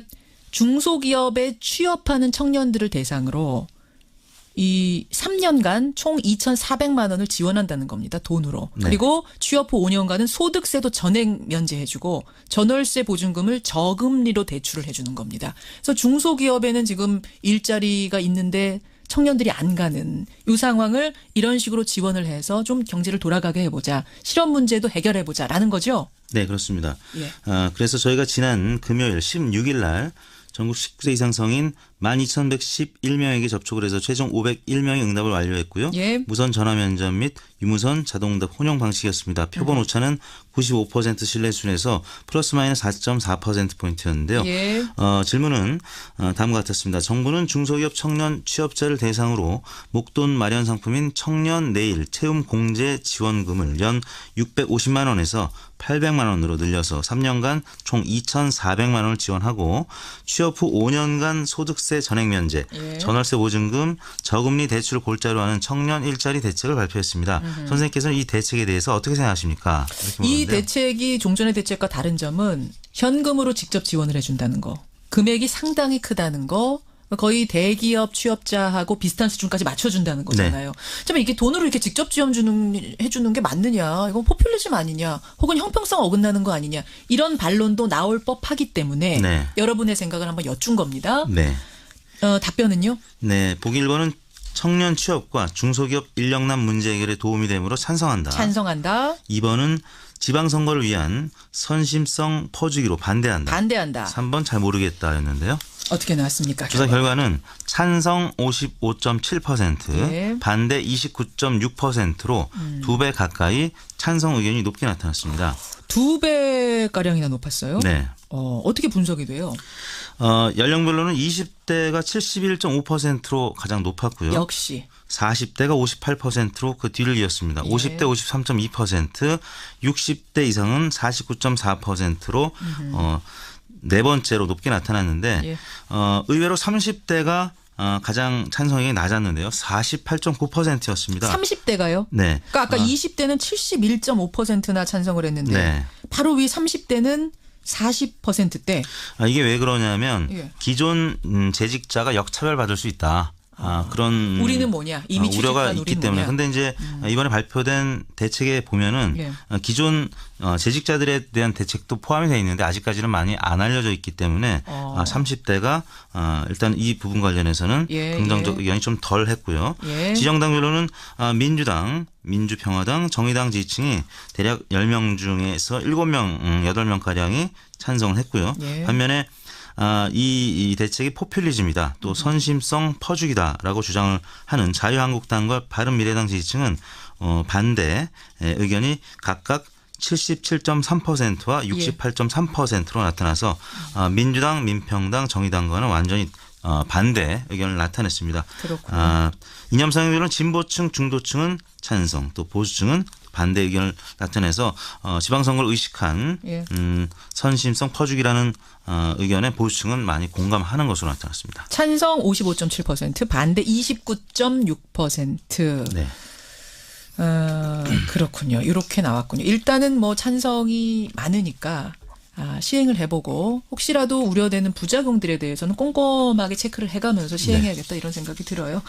중소기업에 취업하는 청년들을 대상으로 이 3년간 총 2,400만 원을 지원한다는 겁니다. 돈으로. 네. 그리고 취업 후 5년간은 소득세도 전액 면제해주고 전월세 보증금을 저금리로 대출을 해주는 겁니다. 그래서 중소기업에는 지금 일자리가 있는데 청년들이 안 가는 이 상황을 이런 식으로 지원을 해서 좀 경제를 돌아가게 해보자. 실업 문제도 해결해보자라는 거죠. 네, 그렇습니다. 그래서 저희가 지난 금요일 16일 날 전국 19세 이상 성인 12,111명에게 접촉을 해서 최종 501명이 응답을 완료했고요. 무선 전화 면접 및 유무선 자동응답 혼용 방식이었습니다. 표본 오차는 95% 신뢰 수준에서 플러스 마이너스 4.4%포인트였는데요. 질문은 다음과 같았습니다. 정부는 중소기업 청년 취업자를 대상으로 목돈 마련 상품인 청년 내일 채움 공제 지원금을 연 650만 원에서 800만 원으로 늘려서 3년간 총 2,400만 원을 지원하고 취업 후 5년간 소득세 전액 면제, 전월세 보증금, 저금리 대출을 골자로 하는 청년 일자리 대책을 발표했습니다. 선생님께서는 이 대책에 대해서 어떻게 생각하십니까? 이 대책이 종전의 대책과 다른 점은 현금으로 직접 지원을 해준다는 거. 금액이 상당히 크다는 거. 거의 대기업 취업자하고 비슷한 수준까지 맞춰준다는 거잖아요. 참 이게 돈으로 이렇게 직접 해주는 게 맞느냐, 이건 포퓰리즘 아니냐, 혹은 형평성 어긋나는 거 아니냐, 이런 반론도 나올 법하기 때문에 여러분의 생각을 한번 여쭌 겁니다. 답변은요? 네, 보기 1번은 청년 취업과 중소기업 인력난 문제 해결에 도움이 되므로 찬성한다. 2번은 지방선거를 위한 선심성 퍼주기로 반대한다. 3번 잘 모르겠다였는데요. 어떻게 나왔습니까? 조사 결과는 찬성 55.7%, 반대 29.6%로 2배 가까이 찬성 의견이 높게 나타났습니다. 2배가량이나 높았어요? 네. 어떻게 분석이 돼요? 연령별로는 20대가 71.5%로 가장 높았고요. 역시. 40대가 58%로 그 뒤를 이었습니다. 50대 53.2%, 60대 이상은 49.4%로 네 번째로 높게 나타났는데 의외로 30대가 가장 찬성이 낮았는데요. 48.9%였습니다. 30대가요? 네. 그러니까 아까 20대는 71.5%나 찬성을 했는데 바로 위 30대는 40%대. 이게 왜 그러냐면 기존 재직자가 역차별받을 수 있다. 그런 우리는 뭐냐 이미 우려가 있기 때문에. 그런데 이제 이번에 발표된 대책에 보면은 예. 기존 재직자들에 대한 대책도 포함이 되어 있는데 아직까지는 많이 안 알려져 있기 때문에 30대가 일단 이 부분 관련해서는 예, 긍정적 예. 의견이 좀 덜 했고요. 예. 지정당별로는 민주당, 민주평화당, 정의당 지지층이 대략 10명 중에서 7명, 8명가량이 찬성을 했고요. 예. 반면에 이 대책이 포퓰리즘이다. 또 선심성 퍼주기다라고 주장을 하는 자유한국당과 바른미래당 지지층은 반대 의견이 각각 77.3%와 68.3%로 나타나서 민주당, 민평당, 정의당과는 완전히 반대 의견을 나타냈습니다. 그렇군요. 이념상으로는 진보층, 중도층은 찬성, 또 보수층은 반대 의견을 나타내서 지방선거를 의식한 예. 선심성 퍼주기라는 의견에 보수층은 많이 공감하는 것으로 나타났습니다. 찬성 55.7%, 반대 29.6%. 네. 그렇군요. 이렇게 나왔군요. 일단은 뭐 찬성이 많으니까 시행을 해보고 혹시라도 우려되는 부작용들에 대해서는 꼼꼼하게 체크를 해가면서 시행해야겠다 이런 생각이 들어요.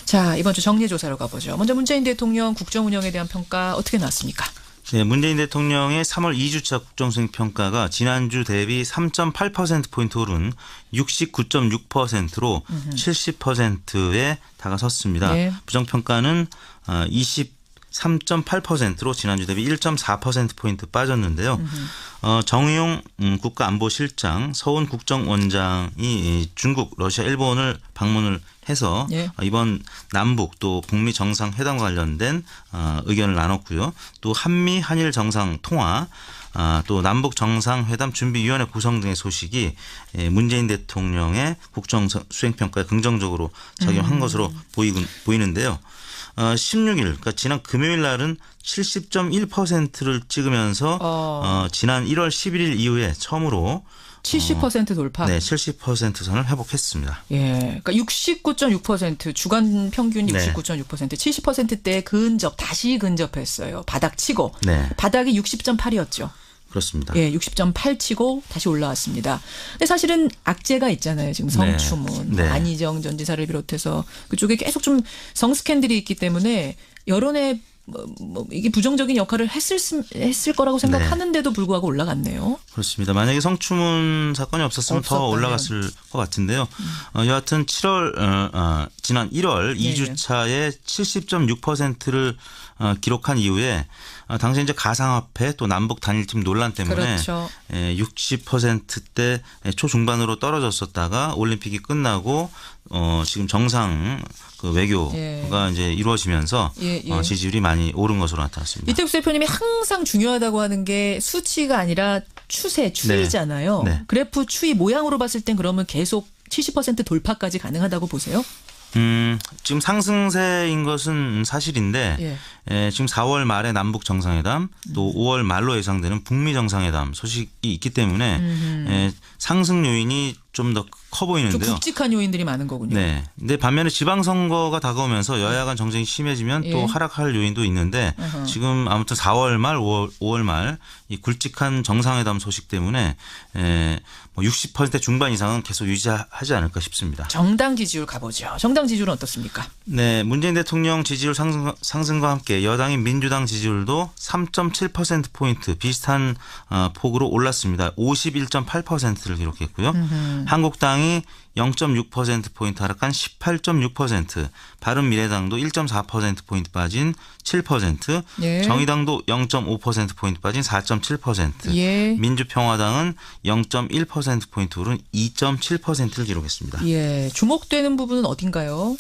자, 이번 주 정례조사로 가보죠. 먼저 문재인 대통령 국정 운영에 대한 평가 어떻게 나왔습니까? 네, 문재인 대통령의 3월 2주차 국정수행 평가가 지난주 대비 3.8%포인트 오른 69.6%로 70%에 다가섰습니다. 네. 부정평가는 23.8%로 지난주 대비 1.4%포인트 빠졌는데요. 정의용 국가안보실장, 서훈 국정원장이 중국, 러시아, 일본을 방문을 해서 예. 이번 남북 또 북미 정상회담과 관련된 의견을 나눴고요. 또 한미 한일 정상 통화 또 남북 정상회담 준비위원회 구성 등의 소식이 문재인 대통령의 국정 수행평가에 긍정적으로 작용한 것으로 보이는데요. 16일, 그러니까 지난 금요일 날은 70.1%를 찍으면서 지난 1월 11일 이후에 처음으로 70% 돌파. 네, 70% 선을 회복했습니다. 예, 그러니까 69.6% 주간 평균 네. 69.6% 70%대에 다시 근접했어요. 바닥치고 네. 바닥이 60.8이었죠. 그렇습니다. 예, 60.8 치고 다시 올라왔습니다. 근데 사실은 악재가 있잖아요. 지금 성추문, 네. 네. 안희정 전 지사를 비롯해서 그쪽에 계속 좀 성스캔들이 있기 때문에 여론에 이게 부정적인 역할을 했을 거라고 생각하는데도 불구하고 올라갔네요. 그렇습니다. 만약에 성추문 사건이 없었으면 더 올라갔을 것 같은데요. 여하튼 지난 1월 2주차에 70.6%를 기록한 이후에 당시 이제 가상화폐 또 남북 단일팀 논란 때문에 그렇죠. 60%대 초중반으로 떨어졌었다가 올림픽이 끝나고 지금 정상 그 외교가 이제 이루어지면서 지지율이 많이 오른 것으로 나타났습니다. 이태국 대표님이 항상 중요하다고 하는 게 수치가 아니라 추이잖아요. 네. 그래프 추이 모양으로 봤을 땐 그러면 계속 70% 돌파까지 가능하다고 보세요? 지금 상승세인 것은 사실인데 지금 4월 말에 남북 정상회담 또 5월 말로 예상되는 북미 정상회담 소식이 있기 때문에 상승 요인이 좀 더 커 보이는데요. 좀 굵직한 요인들이 많은 거군요. 네. 근데 반면에 지방선거가 다가오면서 여야 간 정쟁이 심해지면 또 하락할 요인도 있는데 지금 아무튼 4월 말 5월 말 이 굵직한 정상회담 소식 때문에 60% 중반 이상은 계속 유지하지 않을까 싶습니다. 정당 지지율 가보죠. 정당 지지율은 어떻습니까? 네. 문재인 대통령 지지율 상승과 함께 여당인 민주당 지지율도 3.7%포인트 비슷한 폭으로 올랐습니다. 51.8%를 기록했고요. 한국당이 0.6%포인트 하락한 18.6%, 바른미래당도 1.4%포인트 빠진 7%, 정의당도 0.5%포인트 빠진 4.7%, 민주평화당은 0.1%포인트 오른 2.7%를 기록했습니다. 예, 주목되는 부분은 어딘가요?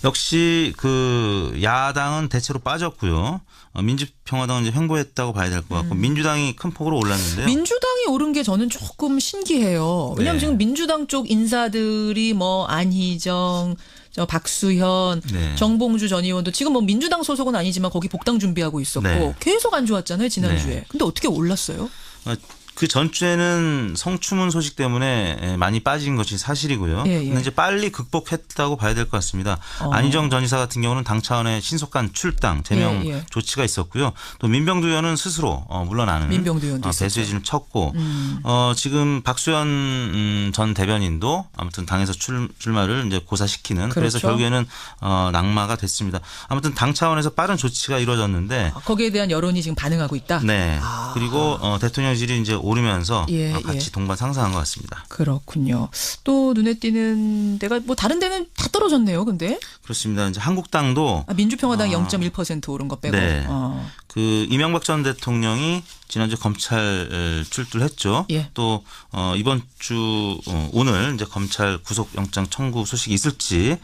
역시 그 야당은 대체로 빠졌고요. 민주평화당은 이제 횡보했다고 봐야 될 것 같고 민주당이 큰 폭으로 올랐는데요. 민주당이 오른 게 저는 조금 신기해요. 왜냐하면 지금 민주당 쪽 인사들이 안희정, 박수현, 정봉주 전 의원도 지금 민주당 소속은 아니지만 거기 복당 준비하고 있었고 계속 안 좋았잖아요 지난주에. 근데 어떻게 올랐어요? 그 전주에는 성추문 소식 때문에 많이 빠진 것이 사실이고요. 근데 이제 빨리 극복했다고 봐야 될 것 같습니다. 안희정 전 지사 같은 경우는 당 차원의 신속한 출당 제명 조치가 있었고요. 또 민병두 의원은 스스로 물러나는 배수의 진을 쳤고 지금 박수현 전 대변인도 아무튼 당에서 출마를 이제 고사시키는 그래서 결국에는 낙마가 됐습니다. 아무튼 당 차원에서 빠른 조치가 이루어졌는데 거기에 대한 여론이 지금 반응하고 있다. 네. 그리고 대통령실이 이제 오르면서 같이 동반 상승한 것 같습니다. 그렇군요. 또 눈에 띄는 데가 뭐 다른 데는 다 떨어졌네요. 근데 그렇습니다. 이제 한국당도 민주평화당 0.1% 오른 거 빼고. 네. 그 이명박 전 대통령이 지난주 검찰 출두를 했죠. 또 이번 주 오늘 이제 검찰 구속영장 청구 소식이 있을지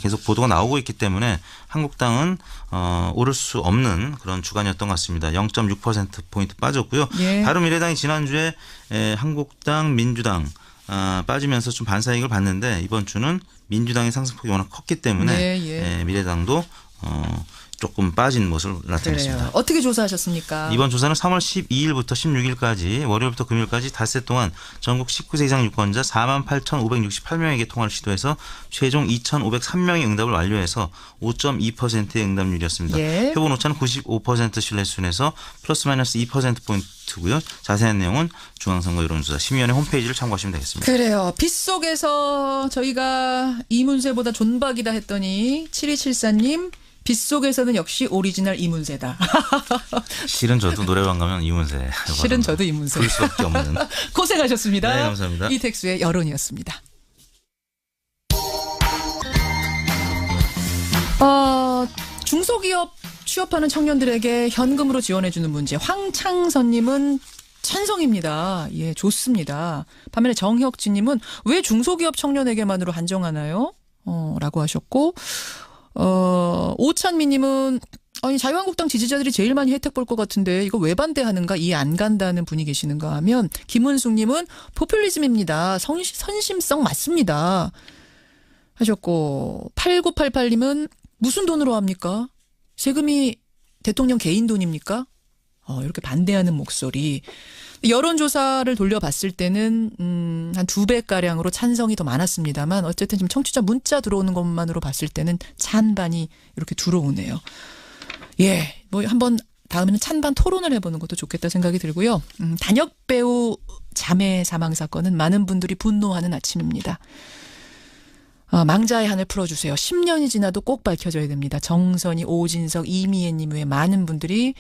계속 보도가 나오고 있기 때문에 한국당은 오를 수 없는 그런 주간이었던 것 같습니다. 0.6%포인트 빠졌고요. 바른미래당이 지난주에 한국당, 민주당 빠지면서 좀 반사이익을 봤는데 이번 주는 민주당의 상승폭이 워낙 컸기 때문에 미래당도 조금 빠진 모습을 나타냈습니다. 그래요. 어떻게 조사하셨습니까? 이번 조사는 3월 12일부터 16일까지 월요일부터 금요일까지 닷새 동안 전국 19세 이상 유권자 48,568명에게 통화를 시도해서 최종 2,503명의 응답을 완료해서 5.2%의 응답률이었습니다. 표본 오차는 95% 신뢰 수준에서 플러스 마이너스 2%포인트고요. 자세한 내용은 중앙선거 여론조사 심의위원회 홈페이지를 참고하시면 되겠습니다. 그래요. 빗속에서 저희가 이문세보다 존박이다 했더니 7274님 빗속에서는 역시 오리지널 이문세다. 실은 저도 노래방 가면 이문세. 실은 저도 이문세. 볼 수밖에 없는. 고생하셨습니다. 네, 감사합니다. 이택수의 여론이었습니다. 중소기업 취업하는 청년들에게 현금으로 지원해주는 문제. 황창선님은 찬성입니다. 예, 좋습니다. 반면에 정혁진님은 왜 중소기업 청년에게만으로 한정하나요? 라고 하셨고, 오찬미님은 아니 자유한국당 지지자들이 제일 많이 혜택 볼 것 같은데 이거 왜 반대하는가 이해 안 간다는 분이 계시는가 하면 김은숙님은 포퓰리즘입니다. 선심성 맞습니다. 하셨고 8988님은 무슨 돈으로 합니까? 세금이 대통령 개인 돈입니까? 이렇게 반대하는 목소리. 여론조사를 돌려봤을 때는 한 2배가량으로 찬성이 더 많았습니다만 어쨌든 지금 청취자 문자 들어오는 것만으로 봤을 때는 찬반이 이렇게 들어오네요. 예, 뭐 한번 다음에는 찬반 토론을 해보는 것도 좋겠다 생각이 들고요. 단역 배우 자매 사망 사건은 많은 분들이 분노하는 아침입니다. 망자의 한을 풀어주세요. 10년이 지나도 꼭 밝혀져야 됩니다. 정선희, 오진석, 이미애님 외에 많은 분들이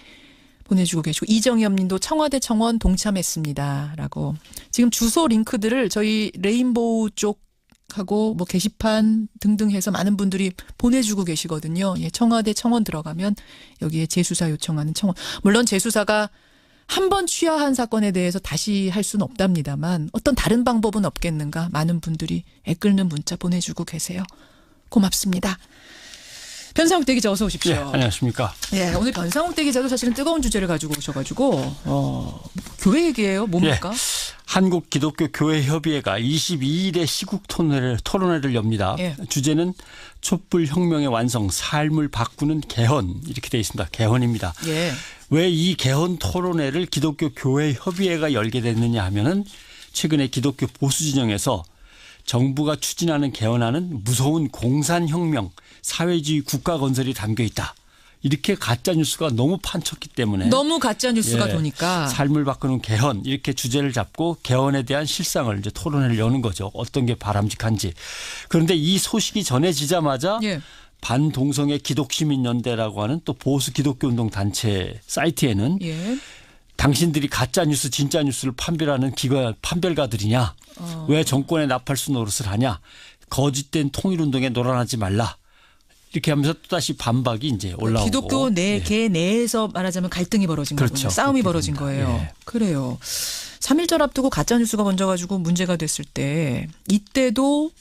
보내주고 계시고 이정엽 님도 청와대 청원 동참했습니다. 라고. 지금 주소 링크들을 저희 레인보우 쪽하고 뭐 게시판 등등 해서 많은 분들이 보내주고 계시거든요. 예, 청와대 청원 들어가면 여기에 재수사 요청하는 청원. 물론 재수사가 한 번 취하한 사건에 대해서 다시 할 수는 없답니다만 어떤 다른 방법은 없겠는가 많은 분들이 애끓는 문자 보내주고 계세요. 고맙습니다. 변상욱 대기자 어서 오십시오. 네, 안녕하십니까. 예, 오늘 변상욱 대기자도 사실은 뜨거운 주제를 가지고 오셔가지고 교회 얘기예요. 뭡니까? 예, 한국기독교교회협의회가 22일에 시국 토론회를 엽니다. 예. 주제는 촛불혁명의 완성, 삶을 바꾸는 개헌 이렇게 되어 있습니다. 개헌입니다. 예. 왜 이 개헌 토론회를 기독교교회협의회가 열게 됐느냐 하면은 최근에 기독교 보수진영에서 정부가 추진하는 개헌안은 무서운 공산혁명, 사회주의 국가 건설이 담겨 있다. 이렇게 가짜뉴스가 너무 판쳤기 때문에. 너무 가짜뉴스가 도니까. 삶을 바꾸는 개헌 이렇게 주제를 잡고 개헌에 대한 실상을 이제 토론회를 여는 거죠. 어떤 게 바람직한지. 그런데 이 소식이 전해지자마자 반동성애 기독시민연대라고 하는 또 보수 기독교운동 단체 사이트에는 당신들이 가짜뉴스 진짜뉴스를 판별하는 판별가들이냐. 왜 정권의 나팔수 노릇을 하냐. 거짓된 통일운동에 놀아나지 말라. 이렇게 하면서 또다시 반박이 이제 올라오고. 기독교 개 내에서 말하자면 갈등이 벌어진 거군요. 싸움이 벌어진 거예요. 예. 그래요. 3.1절 앞두고 가짜뉴스가 번져가지고 문제가 됐을 때 이때도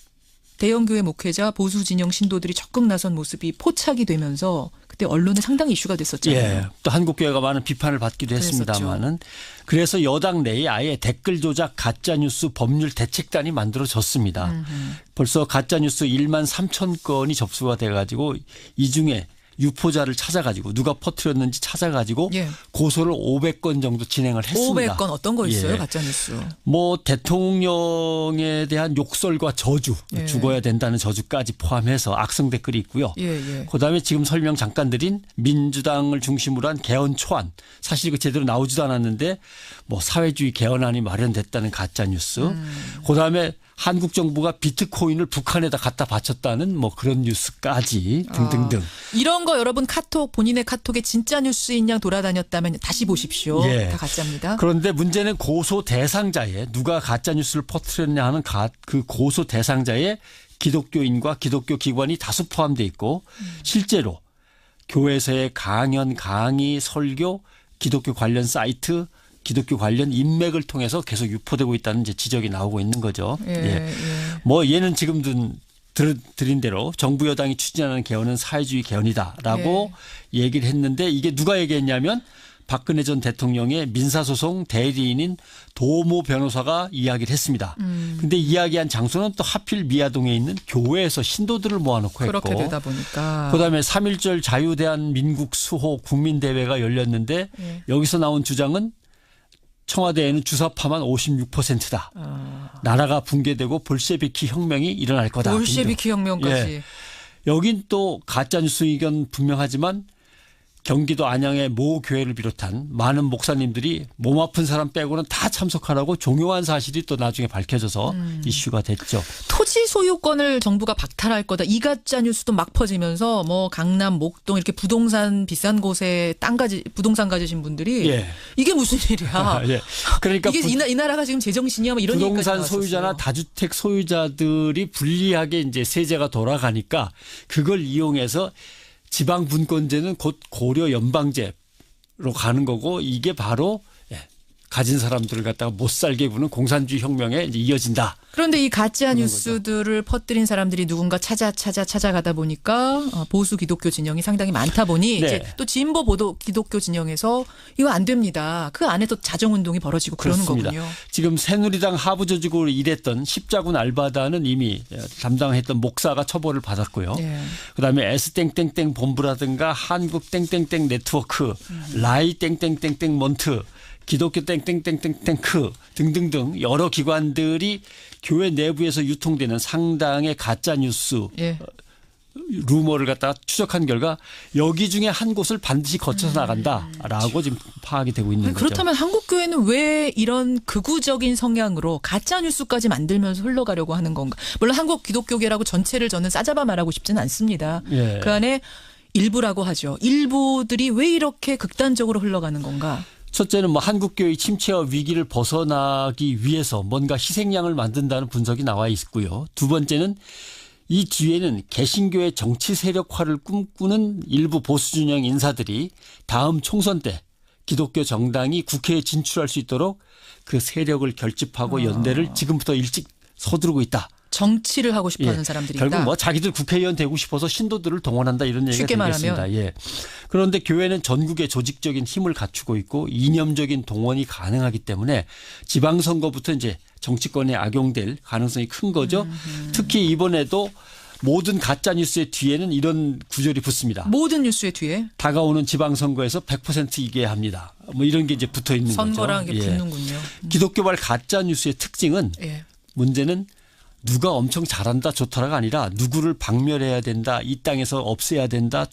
대형교회 목회자 보수 진영 신도들이 적극 나선 모습이 포착이 되면서 그때 언론에 상당히 이슈가 됐었잖아요. 예. 또 한국교회가 많은 비판을 받기도 했습니다만은 그래서 여당 내에 아예 댓글 조작 가짜뉴스 법률 대책단이 만들어졌습니다. 벌써 가짜뉴스 1만 3천 건이 접수가 돼가지고 이 중에 유포자를 찾아가지고 누가 퍼뜨렸는지 찾아가지고 예. 고소를 500건 정도 진행을 했습니다. 500건 어떤 거 있어요? 예. 가짜뉴스. 뭐 대통령에 대한 욕설과 저주, 예. 죽어야 된다는 저주까지 포함해서 악성 댓글이 있고요. 예, 예. 그다음에 지금 설명 잠깐 드린 민주당을 중심으로 한 개헌 초안. 사실 그 제대로 나오지도 않았는데 뭐 사회주의 개헌안이 마련됐다는 가짜뉴스. 그다음에 한국 정부가 비트코인을 북한에다 갖다 바쳤다는 뭐 그런 뉴스까지 등등등. 이런 거 여러분 카톡 본인의 카톡에 진짜 뉴스인 양 돌아다녔다면 다시 보십시오. 예. 다 가짜입니다. 그런데 문제는 고소 대상자에 누가 가짜 뉴스를 퍼뜨렸냐 하는 그 고소 대상자에 기독교인과 기독교 기관이 다수 포함되어 있고 실제로 교회에서의 강연, 강의, 설교, 기독교 관련 사이트, 기독교 관련 인맥을 통해서 계속 유포되고 있다는 이제 지적이 나오고 있는 거죠. 예, 예. 예. 뭐 얘는 지금도 드린 대로 정부 여당이 추진하는 개헌은 사회주의 개헌이다라고 얘기를 했는데 이게 누가 얘기했냐면 박근혜 전 대통령의 민사소송 대리인인 도모 변호사가 이야기를 했습니다. 그런데 이야기한 장소는 또 하필 미아동에 있는 교회에서 신도들을 모아놓고 했고. 그렇게 되다 보니까. 그다음에 3.1절 자유대한민국 수호 국민대회가 열렸는데 여기서 나온 주장은 청와대에는 주사파만 56%다. 나라가 붕괴되고 볼셰비키 혁명이 일어날 거다. 볼셰비키 혁명까지. 예. 여긴 또 가짜뉴스 의견 분명하지만 경기도 안양의 모 교회를 비롯한 많은 목사님들이 몸 아픈 사람 빼고는 다 참석하라고 종용한 사실이 또 나중에 밝혀져서 이슈가 됐죠. 토지 소유권을 정부가 박탈할 거다. 이 가짜 뉴스도 막 퍼지면서 뭐 강남, 목동 이렇게 부동산 비싼 곳에 부동산 가지신 분들이 예. 이게 무슨 일이야. 예. 그러니까 이게 이 나라가 지금 제정신이야. 뭐 이런 부동산 소유자나 다주택 소유자들이 불리하게 이제 세제가 돌아가니까 그걸 이용해서 지방 분권제는 곧 고려 연방제로 가는 거고 이게 바로 가진 사람들을 갖다가 못 살게 구는 공산주의 혁명에 이제 이어진다. 그런데 이 가짜 뉴스들을 퍼뜨린 사람들이 누군가 찾아가다 보니까 보수 기독교 진영이 상당히 많다 보니 네. 이제 또 진보 기독교 진영에서 이거 안 됩니다. 그 안에 또 자정운동이 벌어지고 그러는 그렇습니다. 거군요. 지금 새누리당 하부 조직으로 일했던 십자군 알바다는 이미 담당했던 목사가 처벌을 받았고요. 네. 그다음에 S땡땡땡 본부라든가 한국 땡땡땡 네트워크, 라이 땡땡땡땡 몬트, 기독교 땡땡땡땡땡크 등등등 여러 기관들이 교회 내부에서 유통되는 상당의 가짜 뉴스 루머를 갖다가 추적한 결과 여기 중에 한 곳을 반드시 거쳐서 나간다라고 지금 파악이 되고 있는 거죠. 그렇다면 한국교회는 왜 이런 극우적인 성향으로 가짜 뉴스까지 만들면서 흘러가려고 하는 건가? 물론 한국 기독교계라고 전체를 저는 싸잡아 말하고 싶지는 않습니다. 예. 그 안에 일부라고 하죠. 일부들이 왜 이렇게 극단적으로 흘러가는 건가? 첫째는 뭐 한국교회의 침체와 위기를 벗어나기 위해서 뭔가 희생양을 만든다는 분석이 나와 있고요. 두 번째는 이 뒤에는 개신교의 정치 세력화를 꿈꾸는 일부 보수진영 인사들이 다음 총선 때 기독교 정당이 국회에 진출할 수 있도록 그 세력을 결집하고 연대를 지금부터 일찍 서두르고 있다. 정치를 하고 싶어하는 사람들이 결국 있다. 뭐 자기들 국회의원 되고 싶어서 신도들을 동원한다 이런 얘기가 쉽게 되겠습니다. 말하면. 예. 그런데 교회는 전국의 조직적인 힘을 갖추고 있고 이념적인 동원이 가능하기 때문에 지방선거부터 이제 정치권에 악용될 가능성이 큰 거죠. 특히 이번에도 모든 가짜 뉴스의 뒤에는 이런 구절이 붙습니다. 모든 뉴스의 뒤에 다가오는 지방선거에서 100% 이겨야 합니다. 뭐 이런 게 이제 붙어 있는 선거랑 거죠. 게 붙는군요. 기독교발 가짜 뉴스의 특징은 문제는 누가 엄청 잘한다 좋다가 아니라 누구를 박멸해야 된다. 이 땅에서 없애야 된다.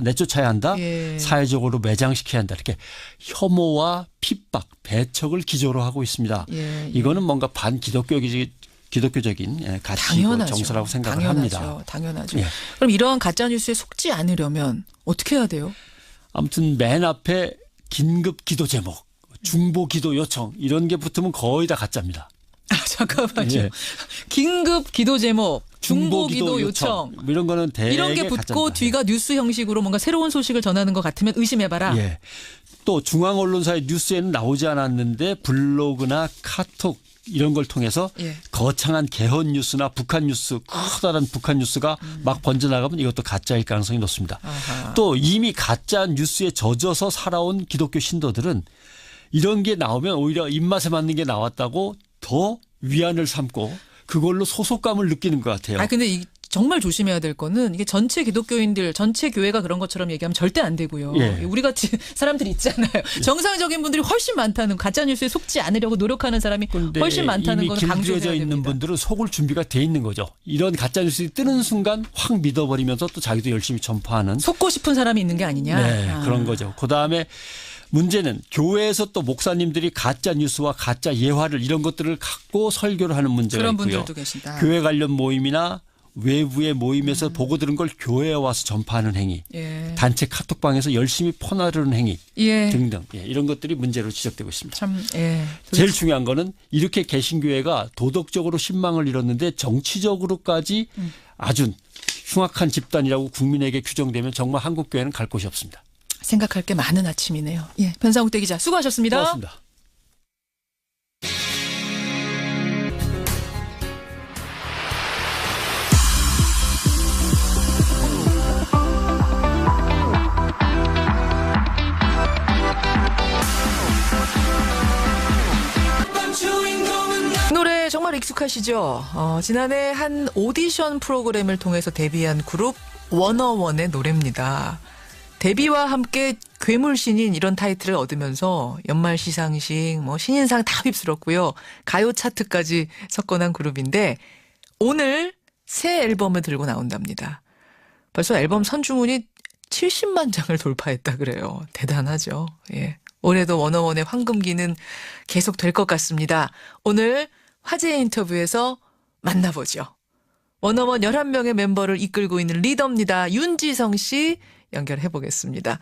내쫓아야 한다. 사회적으로 매장시켜야 한다. 이렇게 혐오와 핍박, 배척을 기조로 하고 있습니다. 이거는 뭔가 반기독교적인 가치고 정서라고 생각을 합니다. 당연하죠. 그럼 이러한 가짜뉴스에 속지 않으려면 어떻게 해야 돼요? 아무튼 맨 앞에 긴급 기도 제목, 중보 기도 요청 이런 게 붙으면 거의 다 가짜입니다. 잠깐만요. 긴급 기도 제목, 중보 기도 요청 이런 거는 대개 이런 게 붙고 가짜입니다. 뒤가 뉴스 형식으로 뭔가 새로운 소식을 전하는 것 같으면 의심해봐라. 또 중앙 언론사의 뉴스에는 나오지 않았는데 블로그나 카톡 이런 걸 통해서 거창한 개헌 뉴스나 북한 뉴스, 커다란 북한 뉴스가 막 번져나가면 이것도 가짜일 가능성이 높습니다. 또 이미 가짜 뉴스에 젖어서 살아온 기독교 신도들은 이런 게 나오면 오히려 입맛에 맞는 게 나왔다고 더 위안을 삼고 그걸로 소속감을 느끼는 것 같아요. 근데 정말 조심해야 될 거는 이게 전체 기독교인들, 전체 교회가 그런 것처럼 얘기하면 절대 안 되고요. 예. 우리 같이 사람들이 있잖아요. 정상적인 분들이 훨씬 많다는, 가짜뉴스에 속지 않으려고 노력하는 사람이 훨씬 많다는 건 강조해야 됩니다. 길들여져 있는 분들은 속을 준비가 돼 있는 거죠. 이런 가짜뉴스가 뜨는 순간 확 믿어버리면서 또 자기도 열심히 전파하는. 속고 싶은 사람이 있는 게 아니냐. 네, 그런 거죠. 그다음에 문제는 교회에서 또 목사님들이 가짜 뉴스와 가짜 예화를 이런 것들을 갖고 설교를 하는 문제가 그런 있고요. 분들도 계신다. 교회 관련 모임이나 외부의 모임에서 보고 들은 걸 교회에 와서 전파하는 행위, 예. 단체 카톡방에서 열심히 퍼나르는 행위 예. 등등 이런 것들이 문제로 지적되고 있습니다. 참, 예. 제일 중요한 거는 이렇게 개신교회가 도덕적으로 신망을 잃었는데 정치적으로까지 아주 흉악한 집단이라고 국민에게 규정되면 정말 한국 교회는 갈 곳이 없습니다. 생각할 게 많은 아침이네요. 예, 변상욱 대기자 수고하셨습니다. 고맙습니다. 노래 정말 익숙하시죠? 지난해 한 오디션 프로그램을 통해서 데뷔한 그룹 워너원의 노래입니다. 데뷔와 함께 괴물신인 이런 타이틀을 얻으면서 연말 시상식, 신인상 다 휩쓸었고요. 가요 차트까지 석권한 그룹인데 오늘 새 앨범을 들고 나온답니다. 벌써 앨범 선주문이 70만 장을 돌파했다 그래요. 대단하죠. 예. 올해도 워너원의 황금기는 계속 될 것 같습니다. 오늘 화제 인터뷰에서 만나보죠. 워너원 11명의 멤버를 이끌고 있는 리더입니다. 윤지성 씨 연결해 보겠습니다.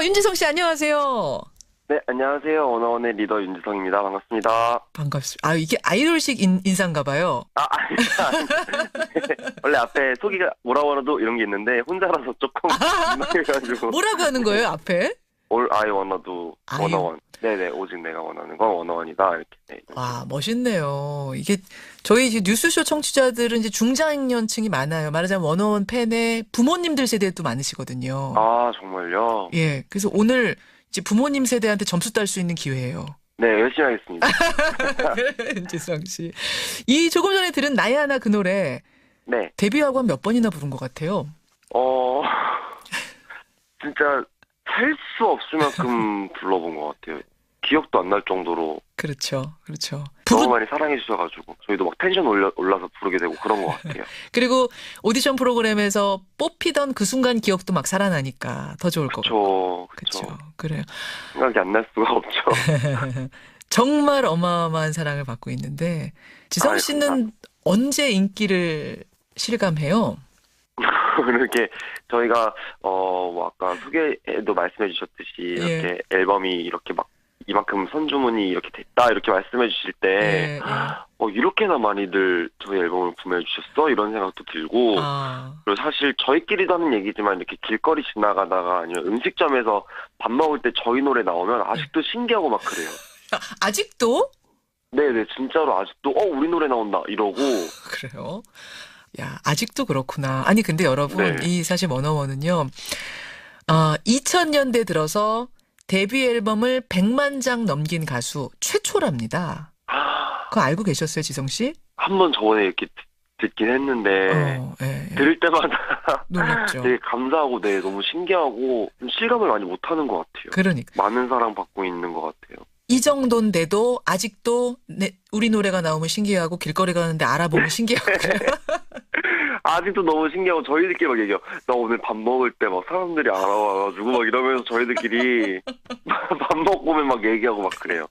윤지성 씨 안녕하세요. 네, 안녕하세요. 워너원의 리더 윤지성입니다. 반갑습니다. 반갑습니다. 이게 아이돌식 인사인가 봐요. 원래 앞에 소개가 뭐라고 하도 이런 게 있는데 혼자라서 조금 민망해가지고. 뭐라고 하는 거예요, 앞에? All I wanna do, 워너원. 네네, 오직 내가 원하는 건 워너원이다. 이렇게. 네. 와, 멋있네요. 이게 저희 뉴스쇼 청취자들은 이제 중장년층이 많아요. 말하자면 워너원 팬의 부모님들 세대도 많으시거든요. 아, 정말요? 예. 그래서 오늘 이제 부모님 세대한테 점수 딸 수 있는 기회예요. 네, 열심히 하겠습니다. 윤지성 씨. 이 조금 전에 들은 나의 하나 그 노래. 네. 데뷔하고 한 몇 번이나 부른 것 같아요? 진짜 셀 수 없을 만큼 불러본 것 같아요. 기억도 안 날 정도로. 그렇죠. 너무 많이 사랑해 주셔가지고 저희도 막 텐션 올라서 부르게 되고 그런 것 같아요. 그리고 오디션 프로그램에서 뽑히던 그 순간 기억도 막 살아나니까 더 좋을 것 같아요. 그렇죠. 그래요. 생각이 안 날 수가 없죠. 정말 어마어마한 사랑을 받고 있는데 지성 씨는 언제 인기를 실감해요? 이렇게 저희가 아까 소개에도 말씀해 주셨듯이 이렇게 앨범이 이렇게 막 이만큼 선주문이 이렇게 됐다 이렇게 말씀해 주실 때 이렇게나 많이들 저희 앨범을 구매해 주셨어? 이런 생각도 들고 그리고 사실 저희끼리도 하는 얘기지만 이렇게 길거리 지나가다가 아니면 음식점에서 밥 먹을 때 저희 노래 나오면 아직도 신기하고 막 그래요. 아직도? 네네, 진짜로 아직도 우리 노래 나온다 이러고. 그래요? 야, 아직도 그렇구나. 아니 근데 여러분 이 사실 워너원은요 2000년대 들어서 데뷔 앨범을 100만 장 넘긴 가수 최초랍니다. 그거 알고 계셨어요, 지성 씨? 한번 저번에 이렇게 듣긴 했는데 들을 때마다 놀랍죠. 되게 감사하고 너무 신기하고 좀 실감을 많이 못하는 것 같아요. 그러니까 많은 사랑 받고 있는 것 같아요. 이 정도인데도 아직도 우리 노래가 나오면 신기하고 길거리 가는데 알아보면 신기하고 그래요. 아직도 너무 신기하고 저희들끼리 막 얘기해요. 나 오늘 밥 먹을 때 막 사람들이 알아와가지고 막 이러면서 저희들끼리 밥 먹고 오면 막 얘기하고 막 그래요.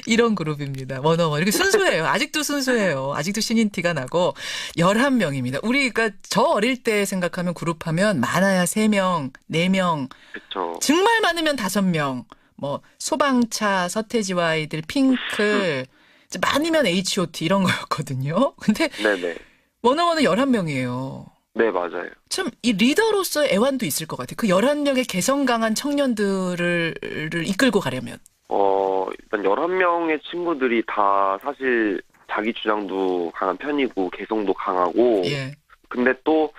이런 그룹입니다. 워너원. 이렇게 순수해요. 아직도 순수해요. 아직도 신인 티가 나고 11명입니다. 우리가 저 어릴 때 생각하면 그룹하면 많아야 3명, 4명. 그렇죠. 정말 많으면 5명. 소방차, 서태지와 아이들, 핑클, 많으면 H.O.T 이런 거였거든요. 근데 네네. 워너원은 11명이에요. 네, 맞아요. 참 이 리더로서의 애환도 있을 것 같아요. 그 11명의 개성 강한 청년들을 이끌고 가려면. 일단 11명의 친구들이 다 사실 자기 주장도 강한 편이고 개성도 강하고 근데 또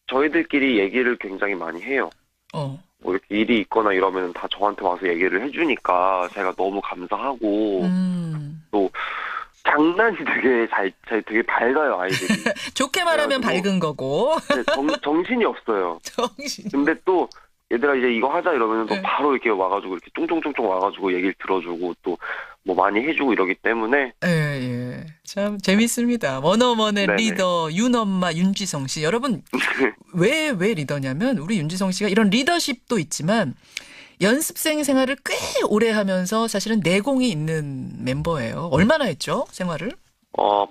저희들끼리 얘기를 굉장히 많이 해요. 이렇게 일이 있거나 이러면 다 저한테 와서 얘기를 해주니까 제가 너무 감사하고 또 장난이 되게 밝아요, 아이들이. 좋게 말하면 밝은 거고. 네, 정신이 없어요. 근데 또 얘들아 이제 이거 하자 이러면 또 바로 이렇게 와가지고 이렇게 쫑쫑쫑쫑 와가지고 얘기를 들어주고 또 뭐 많이 해주고 이러기 때문에. 예. 참 재밌습니다. 워너원의 네네. 리더 윤엄마 윤지성 씨. 여러분 왜 리더냐면 우리 윤지성 씨가 이런 리더십도 있지만 연습생 생활을 꽤 오래 하면서 사실은 내공이 있는 멤버예요. 얼마나 했죠? 생활을?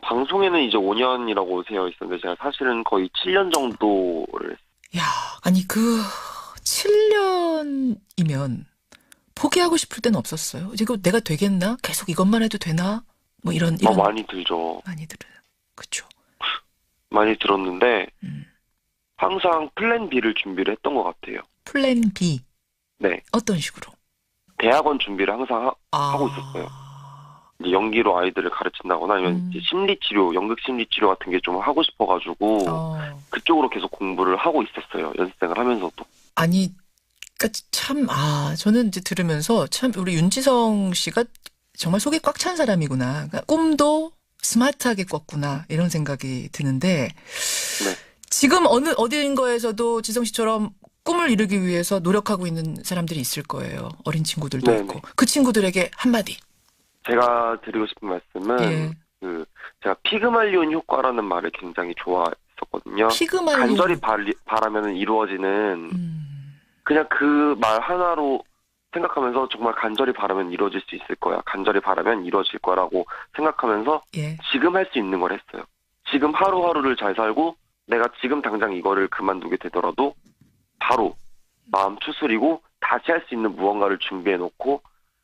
방송에는 이제 5년이라고 되어 있었는데 제가 사실은 거의 7년 정도를. 야, 아니 7년이면 포기하고 싶을 때는 없었어요. 이거 내가 되겠나? 계속 이것만 해도 되나? 뭐 이런. 많이 들죠. 많이 들어요. 그렇죠. 많이 들었는데 항상 플랜 B를 준비를 했던 것 같아요. 플랜 B. 네. 어떤 식으로? 대학원 준비를 항상 하고 있었어요. 이제 연기로 아이들을 가르친다거나 아니면 이제 심리치료, 연극 심리치료 같은 게 좀 하고 싶어가지고 그쪽으로 계속 공부를 하고 있었어요. 연습생을 하면서도. 아니, 그러니까 참 저는 이제 들으면서 참 우리 윤지성 씨가 정말 속이 꽉 찬 사람이구나. 그러니까 꿈도 스마트하게 꿨구나 이런 생각이 드는데 지금 어디인 거에서도 지성 씨처럼 꿈을 이루기 위해서 노력하고 있는 사람들이 있을 거예요. 어린 친구들도 있고. 그 친구들에게 한마디. 제가 드리고 싶은 말씀은 제가 피그말리온 효과라는 말을 굉장히 좋아했었거든요. 피그말리온. 간절히 바라면 이루어지는 그냥 그 말 하나로 생각하면서 정말 간절히 바라면 이루어질 수 있을 거야. 간절히 바라면 이루어질 거라고 생각하면서 지금 할 수 있는 걸 했어요. 지금 하루하루를 잘 살고 내가 지금 당장 이거를 그만두게 되더라도 바로 마음 추스리고 다시 할 수 있는 무언가를 준비해 놓고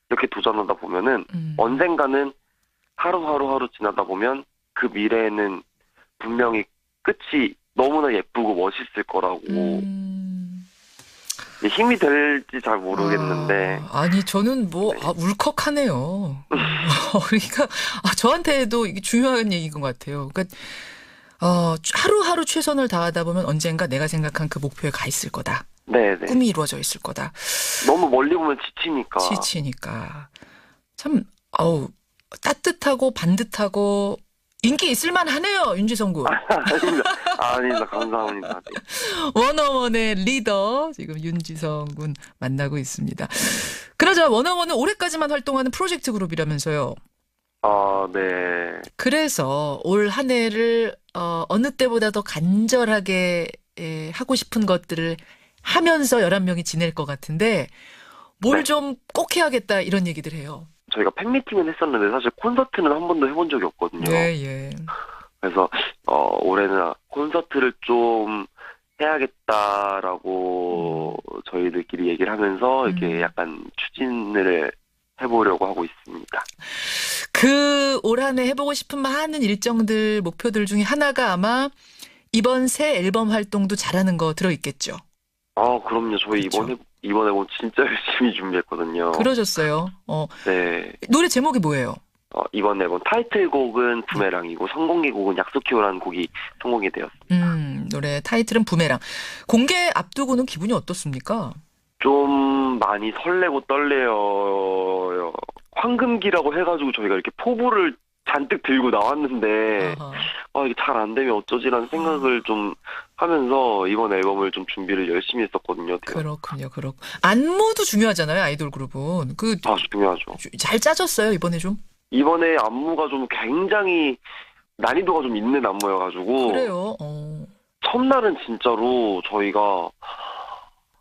이렇게 도전하다 보면은 언젠가는 하루 지나다 보면 그 미래에는 분명히 끝이 너무나 예쁘고 멋있을 거라고. 힘이 될지 잘 모르겠는데. 아니 저는 울컥하네요. 그러니까 저한테도 이게 중요한 얘기인 것 같아요. 그러니까 하루하루 최선을 다하다 보면 언젠가 내가 생각한 그 목표에 가 있을 거다. 네네. 꿈이 이루어져 있을 거다. 너무 멀리 보면 지치니까. 참 따뜻하고 반듯하고 인기 있을만 하네요. 윤지성 군. 아닙니다. 감사합니다. 워너원의 리더 지금 윤지성 군 만나고 있습니다. 그러자 워너원은 올해까지만 활동하는 프로젝트 그룹이라면서요. 네. 그래서 올 한 해를 어느 때보다 더 간절하게 하고 싶은 것들을 하면서 11명이 지낼 것 같은데 뭘 좀 꼭 해야겠다 이런 얘기들 해요. 저희가 팬미팅은 했었는데 사실 콘서트는 한 번도 해본 적이 없거든요. 그래서 올해는 콘서트를 좀 해야겠다라고 저희들끼리 얘기를 하면서 이렇게 약간 추진을 해보려고 하고 있습니다. 그 올 한 해 해보고 싶은 많은 일정들, 목표들 중에 하나가 아마 이번 새 앨범 활동도 잘하는 거 들어있겠죠? 그럼요. 저희 그렇죠. 이번 앨범 진짜 열심히 준비했거든요. 그러셨어요? 네. 노래 제목이 뭐예요? 이번 앨범 타이틀곡은 부메랑이고 선공개곡은 약속해요라는 곡이 선공이 되었습니다. 노래 타이틀은 부메랑. 공개 앞두고는 기분이 어떻습니까? 좀 많이 설레고 떨려요. 황금기라고 해가지고 저희가 이렇게 포부를 잔뜩 들고 나왔는데 이게 잘 안 되면 어쩌지라는 생각을 좀 하면서 이번 앨범을 좀 준비를 열심히 했었거든요. 그렇군요. 안무도 중요하잖아요. 아이돌 그룹은. 중요하죠. 잘 짜졌어요 이번에 좀? 이번에 안무가 좀 굉장히 난이도가 좀 있는 안무여가지고. 그래요? 첫날은 진짜로 저희가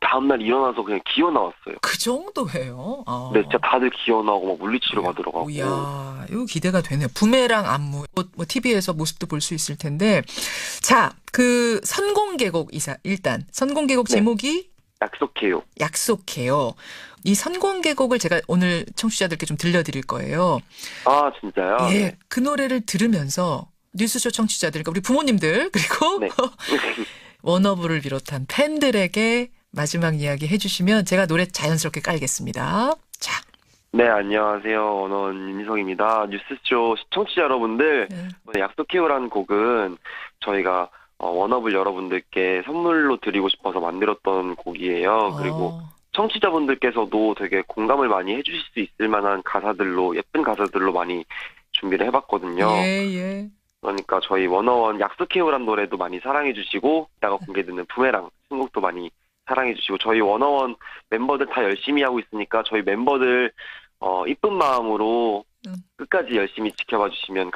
다음날 일어나서 그냥 기어 나왔어요. 그 정도예요? 네, 진짜 다들 기어 나오고 막 물리치료가 들어가고. 이야, 이거 기대가 되네요. 부메랑 안무, TV에서 모습도 볼 수 있을 텐데. 자, 그 선공개곡 일단 선공개곡 제목이 약속해요. 이 선공개곡을 제가 오늘 청취자들께 좀 들려드릴 거예요. 진짜요? 예, 그 노래를 들으면서 뉴스쇼 청취자들, 그러니까 우리 부모님들 그리고 워너브를 비롯한 팬들에게 마지막 이야기 해주시면 제가 노래 자연스럽게 깔겠습니다. 자. 네, 안녕하세요. 원어원 윤희성입니다. 뉴스쇼 시청자 여러분들, 약속해요라는 곡은 저희가 워너블 여러분들께 선물로 드리고 싶어서 만들었던 곡이에요. 그리고 청취자분들께서도 되게 공감을 많이 해주실 수 있을 만한 가사들로, 예쁜 가사들로 많이 준비를 해봤거든요. 예. 그러니까 저희 워너원 약속해요란 노래도 많이 사랑해주시고 이따가 공개되는 부메랑 신곡도 많이 사랑해주시고 저희 워너원 멤버들 다 열심히 하고 있으니까 저희 멤버들 이쁜 마음으로 끝까지 열심히 지켜봐 주시면